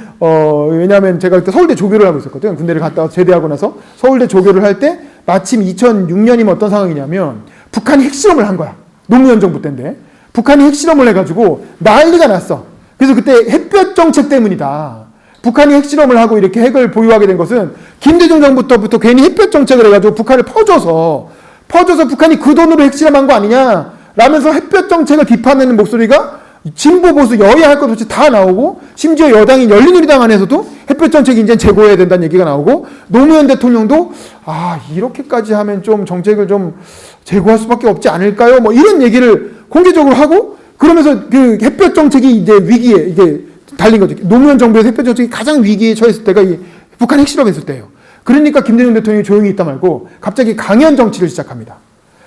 왜냐하면 제가 그때 서울대 조교를 하고 있었거든요. 군대를 갔다 와서 제대하고 나서 서울대 조교를 할 때 마침 2006년이면 어떤 상황이냐면 북한이 핵실험을 한 거야. 노무현 정부 때인데 북한이 핵실험을 해가지고 난리가 났어. 그래서 그때 햇볕 정책 때문이다. 북한이 핵실험을 하고 이렇게 핵을 보유하게 된 것은 김대중 정부부터 괜히 햇볕 정책을 해가지고 북한을 퍼줘서 북한이 그 돈으로 핵실험한 거 아니냐 라면서 햇볕 정책을 비판하는 목소리가 진보 보수 여야 할 것 없이 다 나오고 심지어 여당인 열린우리당 안에서도 햇볕 정책이 이제 재고해야 된다는 얘기가 나오고 노무현 대통령도 이렇게까지 하면 좀 정책을 좀 재고할 수밖에 없지 않을까요? 뭐 이런 얘기를 공개적으로 하고 그러면서 그 햇볕 정책이 이제 위기에 이게 달린 거죠. 노무현 정부에서 햇볕 정책이 가장 위기에 처했을 때가 이 북한 핵실험했을 때예요. 그러니까 김대중 대통령이 조용히 있다 말고 갑자기 강연 정치를 시작합니다.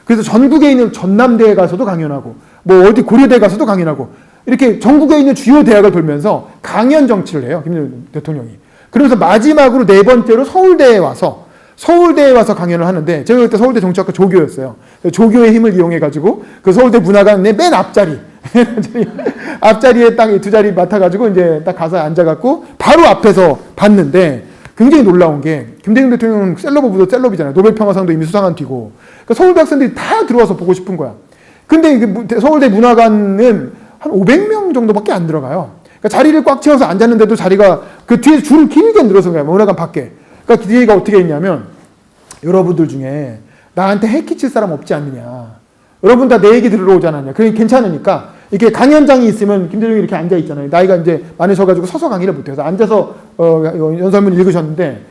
그래서 전국에 있는 전남대에 가서도 강연하고 뭐 어디 고려대에 가서도 강연하고 이렇게 전국에 있는 주요 대학을 돌면서 강연 정치를 해요. 김대중 대통령이. 그러면서 마지막으로 네 번째로 서울대에 와서 강연을 하는데 제가 그때 서울대 정치학과 조교였어요. 조교의 힘을 이용해가지고 그 서울대 문화관의 맨 앞자리에 딱 두 자리 맡아가지고 이제 딱 가서 앉아갖고 바로 앞에서 봤는데 굉장히 놀라운 게 김대중 대통령은 셀럽오브도 셀럽이잖아요. 노벨평화상도 이미 수상한 뒤고. 그러니까 서울대 학생들이 다 들어와서 보고 싶은 거야. 근데 서울대 문화관은 한 500명 정도밖에 안 들어가요. 그러니까 자리를 꽉 채워서 앉았는데도 자리가 그 뒤에 줄을 길게 늘어서 가요. 문화관 밖에. 그러니까 뒤에가 어떻게 했냐면 여러분들 중에 나한테 핵 끼칠 사람 없지 않느냐. 여러분 다 내 얘기 들으러 오지 않았냐. 그러니 괜찮으니까 이렇게 강연장이 있으면 김대중이 이렇게 앉아 있잖아요. 나이가 이제 많으셔가지고 서서 강의를 못해서 앉아서 연설문 읽으셨는데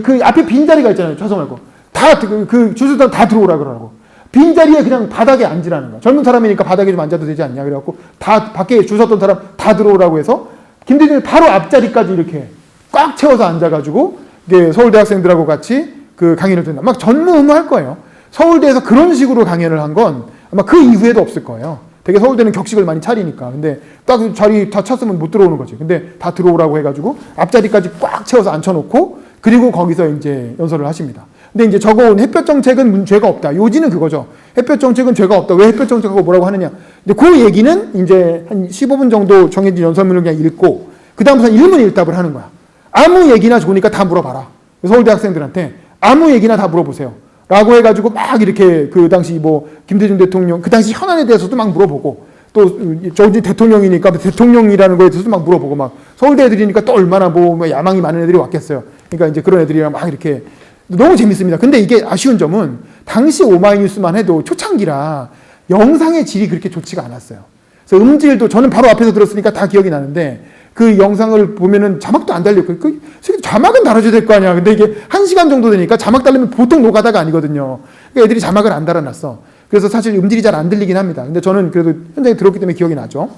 그 앞에 빈자리가 있잖아요. 저서 말고 다 그 주수단 다 들어오라 그러라고. 빈자리에 그냥 바닥에 앉으라는 거야. 젊은 사람이니까 바닥에 좀 앉아도 되지 않냐 그래갖고 다 밖에 줄 섰던 사람 다 들어오라고 해서 김대중이 바로 앞자리까지 이렇게 꽉 채워서 앉아가지고 이게 서울대 학생들하고 같이 그 강의를 듣는다. 막 전무후무할 거예요. 서울대에서 그런 식으로 강연을 한 건 아마 그 이후에도 없을 거예요. 되게 서울대는 격식을 많이 차리니까. 근데 딱 자리 다 찼으면 못 들어오는 거지. 근데 다 들어오라고 해가지고 앞자리까지 꽉 채워서 앉혀놓고 그리고 거기서 이제 연설을 하십니다. 근데 이제 적어온 햇볕 정책은 죄가 없다. 요지는 그거죠. 햇볕 정책은 죄가 없다. 왜 햇볕 정책하고 뭐라고 하느냐. 근데 그 얘기는 이제 한 15분 정도 정해진 연설문을 그냥 읽고 그다음부터 일문일답을 하는 거야. 아무 얘기나 좋으니까 다 물어봐라. 서울대 학생들한테 아무 얘기나 다 물어보세요. 라고 해가지고 막 이렇게 그 당시 뭐 김대중 대통령, 그 당시 현안에 대해서도 막 물어보고 또 저기 대통령이니까 대통령이라는 거에 대해서도 막 물어보고 막 서울대 애들이니까 또 얼마나 뭐 야망이 많은 애들이 왔겠어요. 그러니까 이제 그런 애들이랑 막 이렇게 너무 재밌습니다. 근데 이게 아쉬운 점은 당시 오마이뉴스만 해도 초창기라 영상의 질이 그렇게 좋지가 않았어요. 그래서 음질도 저는 바로 앞에서 들었으니까 다 기억이 나는데 그 영상을 보면은 자막도 안 달렸고 그 자막은 달아줘야 될 거 아니야. 근데 이게 1시간 정도 되니까 자막 달리면 보통 노가다가 아니거든요. 그러니까 애들이 자막을 안 달아놨어. 그래서 사실 음질이 잘 안 들리긴 합니다. 근데 저는 그래도 현장에 들었기 때문에 기억이 나죠.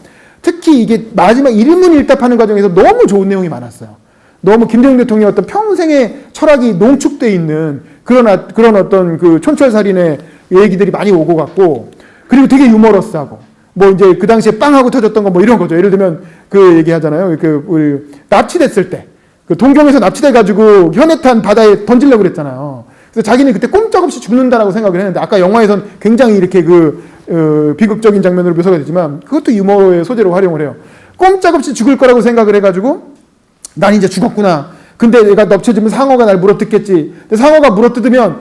특히 이게 마지막 일문일답하는 과정에서 너무 좋은 내용이 많았어요. 너무 김대중 대통령의 어떤 평생의 철학이 농축되어 있는 그런 어떤 그 촌철살인의 얘기들이 많이 오고 갔고, 그리고 되게 유머러스하고, 뭐 이제 그 당시에 빵하고 터졌던 거 뭐 이런 거죠. 예를 들면 그 얘기 하잖아요. 우리 납치됐을 때, 그 동경에서 납치돼가지고 현해탄 바다에 던지려고 그랬잖아요. 그래서 자기는 그때 꼼짝없이 죽는다라고 생각을 했는데, 아까 영화에선 굉장히 이렇게 비극적인 장면으로 묘사가 되지만 그것도 유머의 소재로 활용을 해요. 꼼짝없이 죽을 거라고 생각을 해가지고 난 이제 죽었구나. 근데 내가 넙쳐지면 상어가 날 물어뜯겠지. 근데 상어가 물어뜯으면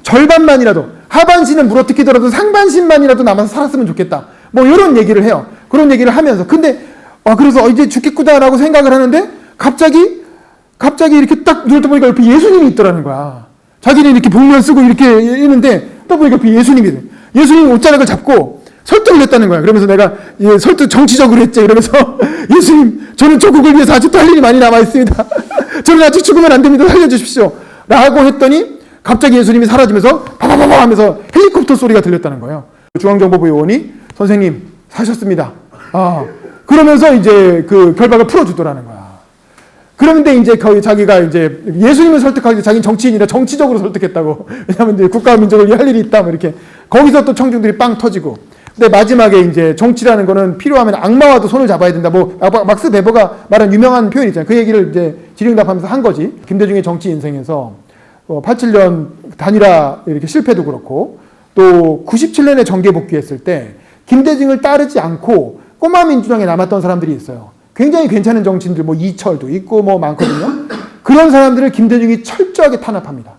절반만이라도, 하반신은 물어뜯기더라도 상반신만이라도 남아서 살았으면 좋겠다. 뭐 이런 얘기를 해요. 그런 얘기를 하면서 근데 그래서 이제 죽겠구나라고 생각을 하는데 갑자기 이렇게 딱 눈을 떠보니까 옆에 예수님이 있더라는 거야. 자기는 이렇게 복면 쓰고 이렇게 있는데 떠보니까 옆에 예수님이 돼. 예수님이 옷자락을 잡고 설득을 했다는 거야. 그러면서 내가 설득 정치적으로 했지. 그러면서 예수님, 저는 조국을 위해서 아직도 할 일이 많이 남아 있습니다. 저는 아직 죽으면 안 됩니다. 살려주십시오. 라고 했더니 갑자기 예수님이 사라지면서 바바바바 하면서 헬리콥터 소리가 들렸다는 거예요. 중앙정보부 요원이 선생님 사셨습니다. 그러면서 이제 그 결박을 풀어주더라는 거야. 그런데 이제 거의 자기가 이제 예수님을 설득하기 위해 자기는 정치인이라 정치적으로 설득했다고. 왜냐하면 이제 국가와 민족을 위해 할 일이 있다. 뭐 이렇게. 거기서 또 청중들이 빵 터지고. 근데 마지막에 이제 정치라는 거는 필요하면 악마와도 손을 잡아야 된다. 뭐 막스 베버가 말한 유명한 표현 있잖아요. 그 얘기를 이제 질의응답하면서 한 거지. 김대중의 정치 인생에서 87년 단일화 이렇게 실패도 그렇고 또 97년에 정계 복귀했을 때 김대중을 따르지 않고 꼬마 민주당에 남았던 사람들이 있어요. 굉장히 괜찮은 정치인들, 뭐 이철도 있고 뭐 많거든요. 그런 사람들을 김대중이 철저하게 탄압합니다.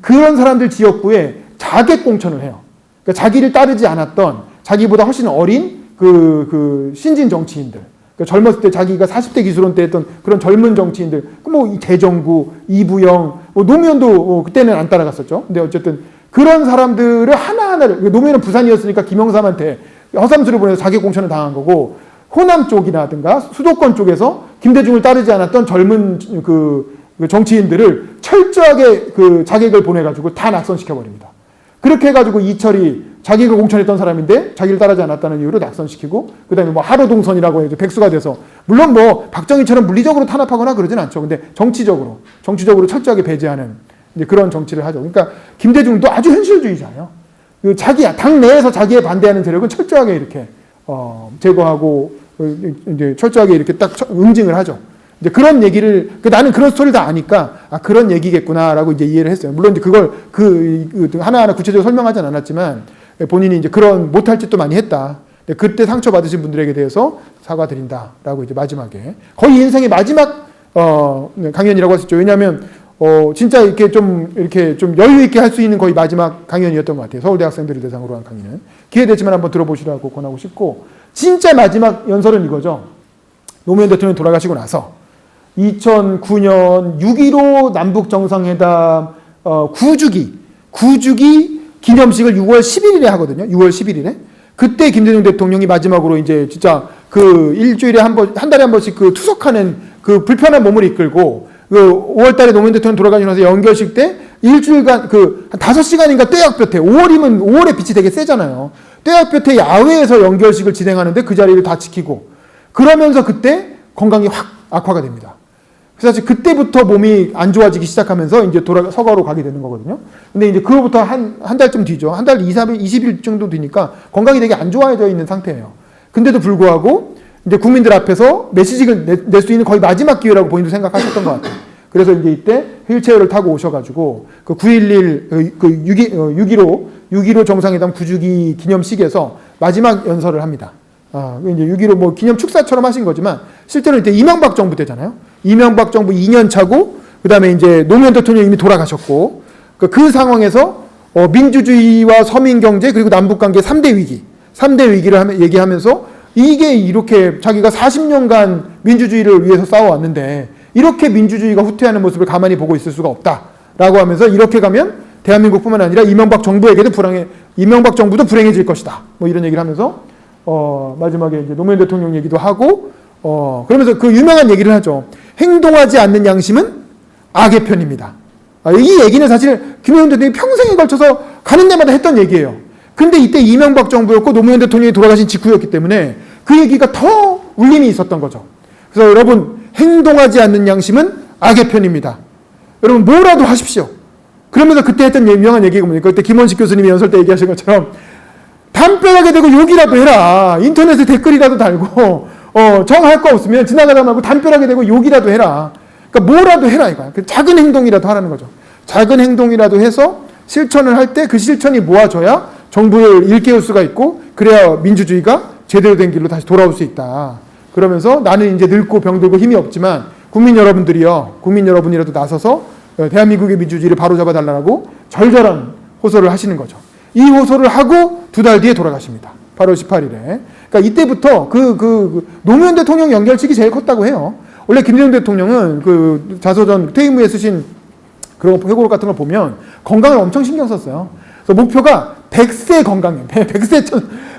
그런 사람들 지역구에 자객 공천을 해요. 그러니까 자기를 따르지 않았던, 자기보다 훨씬 어린 그 신진 정치인들, 그러니까 젊었을 때 자기가 40대 기술원 때 했던 그런 젊은 정치인들, 뭐 대정구, 이부영, 뭐 노무현도 그때는 안 따라갔었죠. 근데 어쨌든 그런 사람들을 하나하나를, 노무현은 부산이었으니까 김영삼한테 허삼수를 보내서 자객 공천을 당한 거고, 호남 쪽이라든가 수도권 쪽에서 김대중을 따르지 않았던 젊은 그 정치인들을 철저하게 그 자객을 보내가지고 다 낙선시켜버립니다. 그렇게 해가지고 이철이 자기가 공천했던 사람인데 자기를 따르지 않았다는 이유로 낙선시키고, 그 다음에 뭐 하로동선이라고 해서 백수가 돼서, 물론 뭐 박정희처럼 물리적으로 탄압하거나 그러진 않죠. 근데 정치적으로 철저하게 배제하는 이제 그런 정치를 하죠. 그러니까 김대중도 아주 현실주의자예요. 당 내에서 자기에 반대하는 세력은 철저하게 이렇게 제거하고 이제 철저하게 이렇게 딱 응징을 하죠. 이제 그런 얘기를, 나는 그런 스토리를 다 아니까 그런 얘기겠구나라고 이제 이해를 했어요. 물론 이제 그걸 하나하나 구체적으로 설명하진 않았지만 본인이 이제 그런 못할 짓도 많이 했다. 그때 상처받으신 분들에게 대해서 사과드린다라고 이제 마지막에, 거의 인생의 마지막 강연이라고 할 수 있죠. 왜냐하면 진짜 이렇게 좀 여유 있게 할 수 있는 거의 마지막 강연이었던 것 같아요. 서울대 학생들을 대상으로 한 강의는. 기회 되지만 한번 들어보시라고 권하고 싶고, 진짜 마지막 연설은 이거죠. 노무현 대통령이 돌아가시고 나서 2009년 6.15 남북 정상회담 9주기 기념식을 6월 11일에 하거든요. 6월 11일에. 그때 김대중 대통령이 마지막으로 이제 진짜 그 일주일에 한 달에 한 번씩 그 투석하는 그 불편한 몸을 이끌고 그 5월 달에 노무현 대통령 돌아가시고 나서 연결식 때 일주일간 그 한 5시간인가 떼약볕에 5월이면 5월에 빛이 되게 세잖아요. 떼약볕에 야외에서 연결식을 진행하는데 그 자리를 다 지키고 그러면서 그때 건강이 확 악화가 됩니다. 그래서 사실 그때부터 몸이 안 좋아지기 시작하면서 이제 서거로 가게 되는 거거든요. 근데 이제 그로부터 한 달쯤 뒤죠. 한 달 20일 정도 뒤니까 건강이 되게 안 좋아져 있는 상태예요. 근데도 불구하고 이제 국민들 앞에서 메시지를 낼 수 있는 거의 마지막 기회라고 본인도 생각하셨던 것 같아요. 그래서 이제 이때 휠체어를 타고 오셔가지고 그 9.11 그 6.15 정상회담 9주기 기념식에서 마지막 연설을 합니다. 이제 6.15 뭐 기념 축사처럼 하신 거지만 실제로 이때 이명박 정부 때잖아요. 이명박 정부 2년 차고 그 다음에 이제 노무현 대통령이 이미 돌아가셨고 그 상황에서 민주주의와 서민경제 그리고 남북관계 3대 위기를 얘기하면서 이게 이렇게 자기가 40년간 민주주의를 위해서 싸워왔는데 이렇게 민주주의가 후퇴하는 모습을 가만히 보고 있을 수가 없다라고 하면서 이렇게 가면 대한민국뿐만 아니라 이명박 정부도 불행해질 것이다. 뭐 이런 얘기를 하면서 마지막에 이제 노무현 대통령 얘기도 하고 그러면서 그 유명한 얘기를 하죠. 행동하지 않는 양심은 악의 편입니다. 이 얘기는 사실 김대중 대통령이 평생에 걸쳐서 가는 데마다 했던 얘기예요. 근데 이때 이명박 정부였고 노무현 대통령이 돌아가신 직후였기 때문에 그 얘기가 더 울림이 있었던 거죠. 그래서 여러분 행동하지 않는 양심은 악의 편입니다. 여러분 뭐라도 하십시오. 그러면서 그때 했던 유명한 얘기가 뭡니까? 그때 김원식 교수님이 연설 때 얘기하신 것처럼 담벼락에 대고 욕이라도 해라. 인터넷에 댓글이라도 달고 정할 거 없으면 지나가다 말고 담벼락에 대고 욕이라도 해라. 그러니까 뭐라도 해라 이거야. 작은 행동이라도 하라는 거죠. 작은 행동이라도 해서 실천을 할 때 그 실천이 모아져야 정부를 일깨울 수가 있고 그래야 민주주의가 제대로 된 길로 다시 돌아올 수 있다. 그러면서 나는 이제 늙고 병들고 힘이 없지만 국민 여러분이라도 나서서 대한민국의 민주주의를 바로잡아 달라고 절절한 호소를 하시는 거죠. 이 호소를 하고 2달 뒤에 돌아가십니다. 8월 18일에. 그러니까 이때부터 노무현 대통령 연결식이 제일 컸다고 해요. 원래 김대중 대통령은 그 자서전 퇴임 후에 쓰신 그런 회고록 같은 걸 보면 건강을 엄청 신경 썼어요. 그래서 목표가 100세 건강이에요.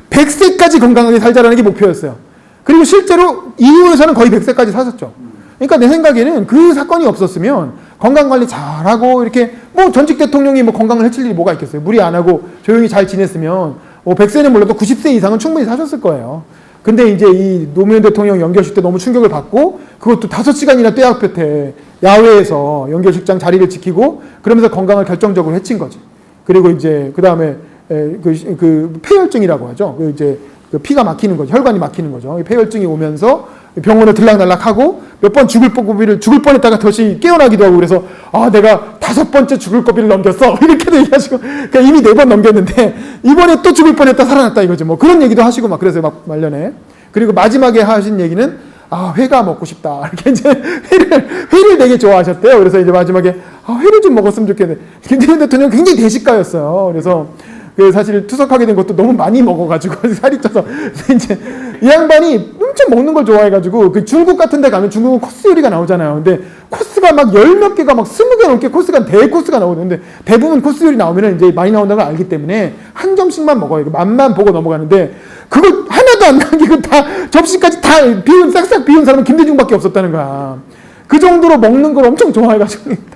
100세까지 건강하게 살자라는 게 목표였어요. 그리고 실제로 이후에서는 거의 100세까지 사셨죠. 그러니까 내 생각에는 그 사건이 없었으면 건강관리 잘하고 이렇게 뭐 전직 대통령이 뭐 건강을 해칠 일이 뭐가 있겠어요. 무리 안 하고 조용히 잘 지냈으면 100세는 몰라도 90세 이상은 충분히 사셨을 거예요. 근데 이제 이 노무현 대통령 연결식 때 너무 충격을 받고 그것도 5시간이나 떼약볕에 야외에서 연결식장 자리를 지키고 그러면서 건강을 결정적으로 해친 거지. 그리고 이제 그 다음에 그 폐혈증이라고 하죠. 그 피가 막히는 거죠. 혈관이 막히는 거죠. 폐혈증이 오면서 병원을 들락날락하고 몇 번 죽을 뻔했다가 다시 깨어나기도 하고 그래서 내가 5번째 죽을 고비를 넘겼어 이렇게도 얘기하시고 그러니까 이미 4번 넘겼는데 이번에 또 죽을 뻔했다 살아났다 이거죠. 뭐 그런 얘기도 하시고 막 그래서 막 말년에 그리고 마지막에 하신 얘기는 회가 먹고 싶다 이렇게 이제 회를 되게 좋아하셨대요. 그래서 이제 마지막에 회를 좀 먹었으면 좋겠네. 김대중 대통령 굉장히 대식가였어요. 그래서 사실 투석하게 된 것도 너무 많이 먹어가지고 살이 쪄서 이제 이 양반이 엄청 먹는 걸 좋아해가지고 그 중국 같은 데 가면 중국은 코스 요리가 나오잖아요. 근데 코스가 막 10몇 개가 막 20개 넘게 코스가 대코스가 나오는데 대부분 코스 요리 나오면 이제 많이 나온다는 걸 알기 때문에 한 점씩만 먹어요. 맛만 보고 넘어가는데 그걸 하나도 안 남기고 다 접시까지 다 싹싹 비운 사람은 김대중밖에 없었다는 거야. 그 정도로 먹는 걸 엄청 좋아해가지고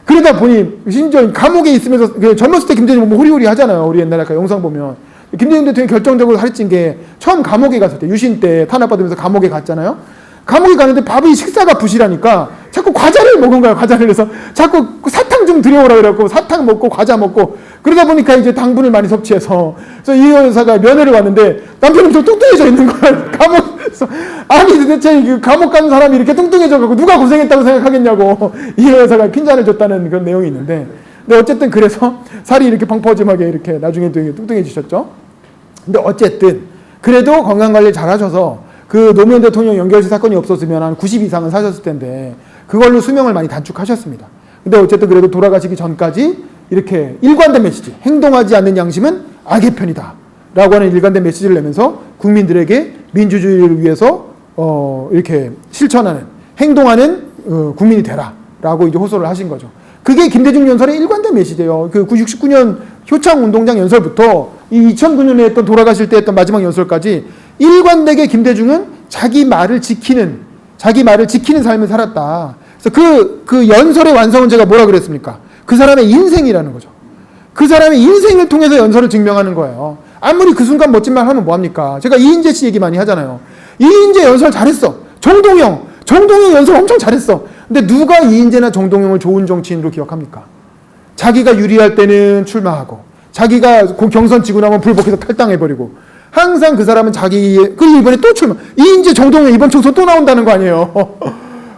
그러다 보니 심지어 감옥에 있으면서 젊었을 때 김대중 뭐 호리호리 하잖아요. 우리 옛날에 그 영상 보면 김대중 대통령이 결정적으로 살이 찐 게 처음 감옥에 갔을 때 유신 때 탄압받으면서 감옥에 갔잖아요. 감옥에 가는데 밥이 식사가 부실하니까 자꾸 과자를 먹은 거야. 과자를 해서 자꾸 사탕 좀 들여오라 그래갖고 사탕 먹고 과자 먹고 그러다 보니까 이제 당분을 많이 섭취해서 그래서 이 여사가 면회를 왔는데 남편이 엄청 뚱뚱해져 있는 거야. 감옥에서 아니 도대체 그 감옥 간 사람이 이렇게 뚱뚱해져갖고 누가 고생했다고 생각하겠냐고 이 여사가 핀잔을 줬다는 그런 내용이 있는데 근데 어쨌든 그래서 살이 이렇게 펑퍼짐하게 이렇게 나중에 되게 뚱뚱해지셨죠. 근데 어쨌든 그래도 건강관리 잘 하셔서 그 노무현 대통령 연결식 사건이 없었으면 한 90 이상은 사셨을 텐데 그걸로 수명을 많이 단축하셨습니다. 근데 어쨌든 그래도 돌아가시기 전까지 이렇게 일관된 메시지, 행동하지 않는 양심은 악의 편이다 라고 하는 일관된 메시지를 내면서 국민들에게 민주주의를 위해서 이렇게 실천하는, 행동하는 국민이 되라 라고 이제 호소를 하신 거죠. 그게 김대중 연설의 일관된 메시지예요. 그 69년 효창운동장 연설부터 이 2009년에 했던 돌아가실 때 했던 마지막 연설까지 일관되게 김대중은 자기 말을 지키는 삶을 살았다. 그래서 그 연설의 완성은 제가 뭐라 그랬습니까? 그 사람의 인생이라는 거죠. 그 사람의 인생을 통해서 연설을 증명하는 거예요. 아무리 그 순간 멋진 말 하면 뭐합니까? 제가 이인재 씨 얘기 많이 하잖아요. 이인재 연설 잘했어. 정동영 연설 엄청 잘했어. 근데 누가 이인재나 정동영을 좋은 정치인으로 기억합니까? 자기가 유리할 때는 출마하고, 자기가 경선 지고 나면 불복해서 탈당해버리고, 항상 그 사람은 그리고 이번에 또 출마. 이인재, 정동영 이번 총선 또 나온다는 거 아니에요.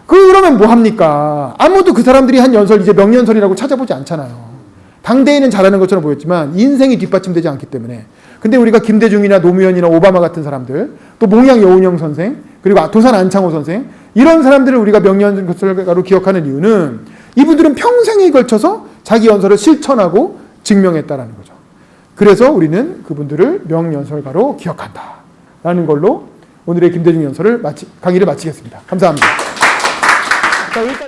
그러면 뭐 합니까? 아무도 그 사람들이 한 연설 이제 명연설이라고 찾아보지 않잖아요. 당대에는 잘하는 것처럼 보였지만 인생이 뒷받침되지 않기 때문에. 근데 우리가 김대중이나 노무현이나 오바마 같은 사람들, 또 몽양 여운형 선생, 그리고 도산 안창호 선생, 이런 사람들을 우리가 명연설가로 기억하는 이유는 이분들은 평생에 걸쳐서 자기 연설을 실천하고 증명했다라는 거죠. 그래서 우리는 그분들을 명연설가로 기억한다라는 걸로 오늘의 김대중 연설을 강의를 마치겠습니다. 감사합니다. 자, 여기까지.